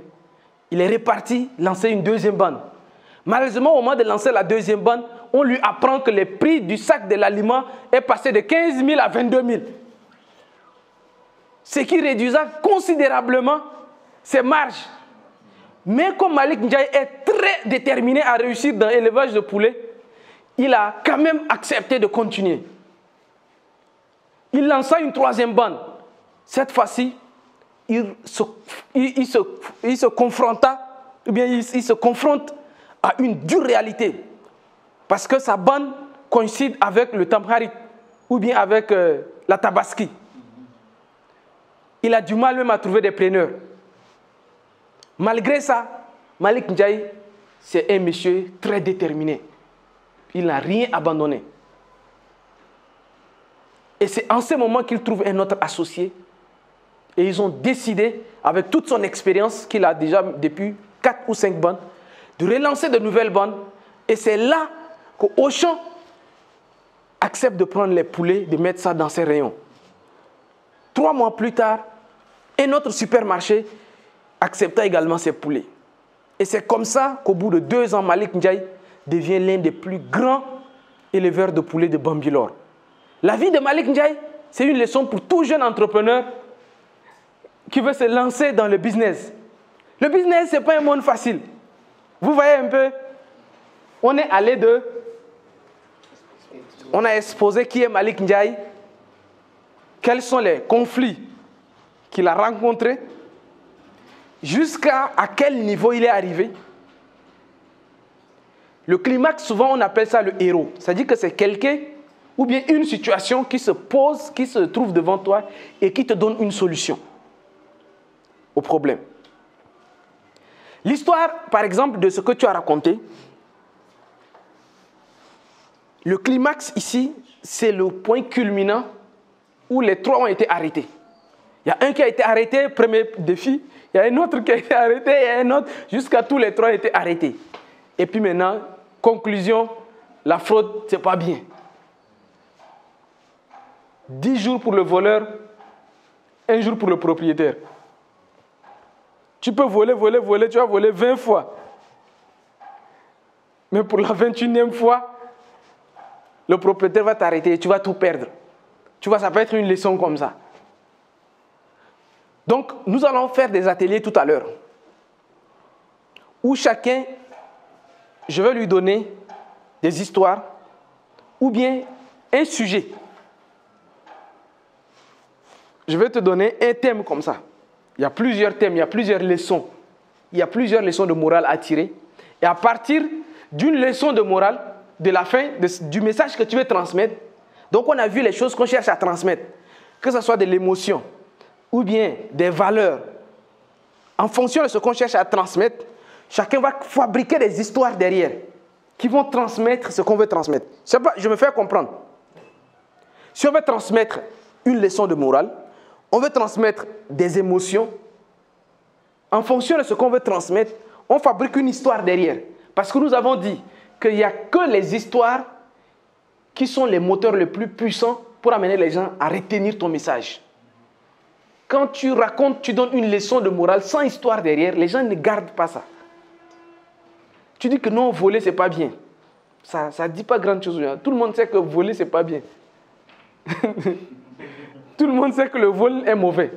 Il est reparti lancer une deuxième bande. Malheureusement, au moment de lancer la deuxième bande, on lui apprend que le prix du sac de l'aliment est passé de 15 000 à 22 000. Ce qui réduisa considérablement ses marges. Mais comme Malik Ndiaye est très déterminé à réussir dans l'élevage de poulets, il a quand même accepté de continuer. Il lança une troisième bande. Cette fois-ci, il se confronta, ou bien il se confronte à une dure réalité. Parce que sa bande coïncide avec le Tamharit, ou bien avec la Tabaski. Il a du mal même à trouver des preneurs. Malgré ça, Malik Ndiaye, c'est un monsieur très déterminé. Il n'a rien abandonné. Et c'est en ce moment qu'il trouve un autre associé. Et ils ont décidé, avec toute son expérience qu'il a déjà depuis 4 ou 5 bandes, de relancer de nouvelles bandes. Et c'est là qu'Auchan accepte de prendre les poulets, de mettre ça dans ses rayons. 3 mois plus tard, un autre supermarché accepta également ces poulets. Et c'est comme ça qu'au bout de 2 ans, Malik Ndiaye devient l'un des plus grands éleveurs de poulets de Bambilor. La vie de Malik Ndiaye, c'est une leçon pour tout jeune entrepreneur qui veut se lancer dans le business. Le business, ce n'est pas un monde facile. Vous voyez un peu, on est allé de... On a exposé qui est Malik Ndiaye, quels sont les conflits qu'il a rencontrés, jusqu'à quel niveau il est arrivé. Le climax, souvent on appelle ça le héros. C'est-à-dire que c'est quelqu'un ou bien une situation qui se pose, qui se trouve devant toi et qui te donne une solution au problème. L'histoire, par exemple, de ce que tu as raconté, le climax ici, c'est le point culminant où les 3 ont été arrêtés. Il y a un qui a été arrêté, premier défi. Il y a un autre qui a été arrêté, et un autre, jusqu'à tous les 3 ont été arrêtés. Et puis maintenant, conclusion, la fraude, ce n'est pas bien. 10 jours pour le voleur, 1 jour pour le propriétaire. Tu peux voler, tu vas voler 20 fois. Mais pour la 21e fois, le propriétaire va t'arrêter et tu vas tout perdre. Tu vois, ça peut être une leçon comme ça. Donc, nous allons faire des ateliers tout à l'heure où chacun, je vais lui donner des histoires ou bien un sujet. Je vais te donner un thème comme ça. Il y a plusieurs thèmes, il y a plusieurs leçons. Il y a plusieurs leçons de morale à tirer. Et à partir d'une leçon de morale, de la fin du message que tu veux transmettre, donc on a vu les choses qu'on cherche à transmettre, que ce soit de l'émotion ou bien des valeurs. En fonction de ce qu'on cherche à transmettre, chacun va fabriquer des histoires derrière qui vont transmettre ce qu'on veut transmettre. Je me fais comprendre. Si on veut transmettre une leçon de morale, on veut transmettre des émotions. En fonction de ce qu'on veut transmettre, on fabrique une histoire derrière. Parce que nous avons dit qu'il n'y a que les histoires qui sont les moteurs les plus puissants pour amener les gens à retenir ton message. Quand tu racontes, tu donnes une leçon de morale sans histoire derrière, les gens ne gardent pas ça. Tu dis que non, voler, ce n'est pas bien. Ça ne dit pas grand chose. Tout le monde sait que voler, ce n'est pas bien. Tout le monde sait que le vol est mauvais.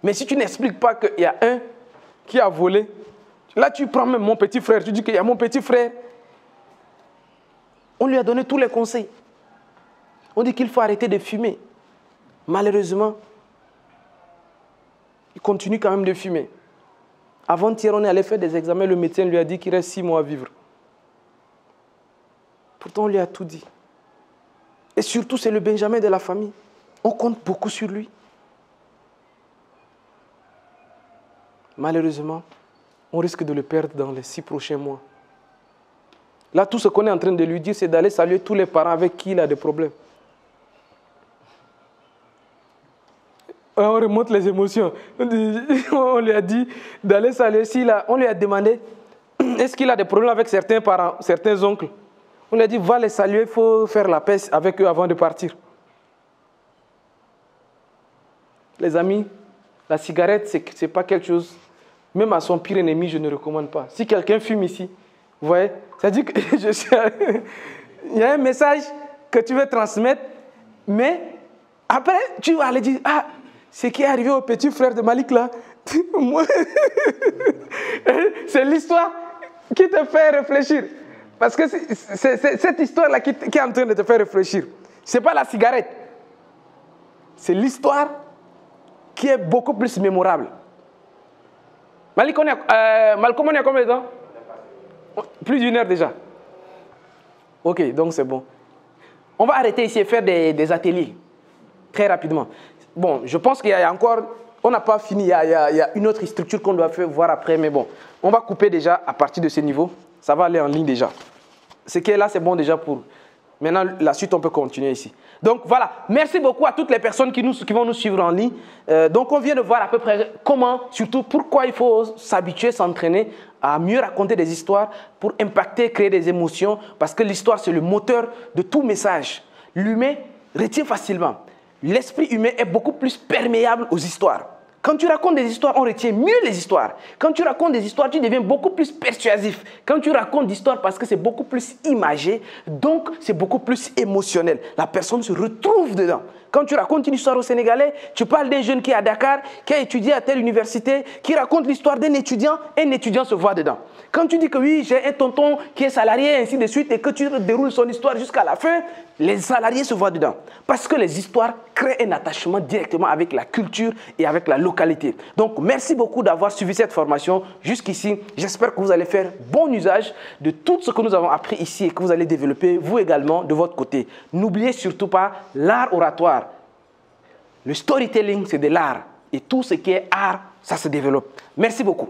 Mais si tu n'expliques pas qu'il y a un qui a volé, là tu prends même mon petit frère, tu dis qu'il y a mon petit frère. On lui a donné tous les conseils. On dit qu'il faut arrêter de fumer. Malheureusement, il continue quand même de fumer. Avant-hier, on est allé faire des examens, le médecin lui a dit qu'il reste 6 mois à vivre. Pourtant, on lui a tout dit. Et surtout, c'est le Benjamin de la famille. On compte beaucoup sur lui. Malheureusement, on risque de le perdre dans les 6 prochains mois. Là, tout ce qu'on est en train de lui dire, c'est d'aller saluer tous les parents avec qui il a des problèmes. On remonte les émotions. On lui a dit d'aller saluer. On lui a demandé, est-ce qu'il a des problèmes avec certains parents, certains oncles? On lui a dit, va les saluer, il faut faire la paix avec eux avant de partir. Les amis, la cigarette, ce n'est pas quelque chose, même à son pire ennemi, je ne recommande pas. Si quelqu'un fume ici, vous voyez, ça dit que il y a un message que tu veux transmettre, mais après, tu vas aller dire, ah, ce qui est arrivé au petit frère de Malik là, c'est l'histoire qui te fait réfléchir. Parce que c'est cette histoire-là qui est en train de te faire réfléchir. Ce n'est pas la cigarette. C'est l'histoire qui est beaucoup plus mémorable. Malcolm, on est à combien de temps? Plus d'1 heure déjà. Ok, donc c'est bon. On va arrêter ici et faire des ateliers. Très rapidement. Bon, je pense qu'il y a encore... On n'a pas fini. Il y a une autre structure qu'on doit voir après. Mais bon, on va couper déjà à partir de ce niveau. Ça va aller en ligne déjà. Ce qui est là, c'est bon déjà pour... Maintenant, la suite, on peut continuer ici. Donc, voilà. Merci beaucoup à toutes les personnes qui vont nous suivre en ligne. Donc, on vient de voir à peu près comment, surtout pourquoi il faut s'habituer, s'entraîner à mieux raconter des histoires pour impacter, créer des émotions. Parce que l'histoire, c'est le moteur de tout message. L'humain retient facilement. L'esprit humain est beaucoup plus perméable aux histoires. Quand tu racontes des histoires, on retient mieux les histoires. Quand tu racontes des histoires, tu deviens beaucoup plus persuasif. Quand tu racontes des histoires, parce que c'est beaucoup plus imagé, donc c'est beaucoup plus émotionnel. La personne se retrouve dedans. Quand tu racontes une histoire au Sénégalais, tu parles d'un jeune qui est à Dakar, qui a étudié à telle université, qui raconte l'histoire d'un étudiant, un étudiant se voit dedans. Quand tu dis que oui, j'ai un tonton qui est salarié, ainsi de suite, et que tu déroules son histoire jusqu'à la fin, les salariés se voient dedans. Parce que les histoires créent un attachement directement avec la culture et avec la localité. Donc, merci beaucoup d'avoir suivi cette formation jusqu'ici. J'espère que vous allez faire bon usage de tout ce que nous avons appris ici et que vous allez développer, vous également, de votre côté. N'oubliez surtout pas l'art oratoire. Le storytelling, c'est de l'art. Et tout ce qui est art, ça se développe. Merci beaucoup.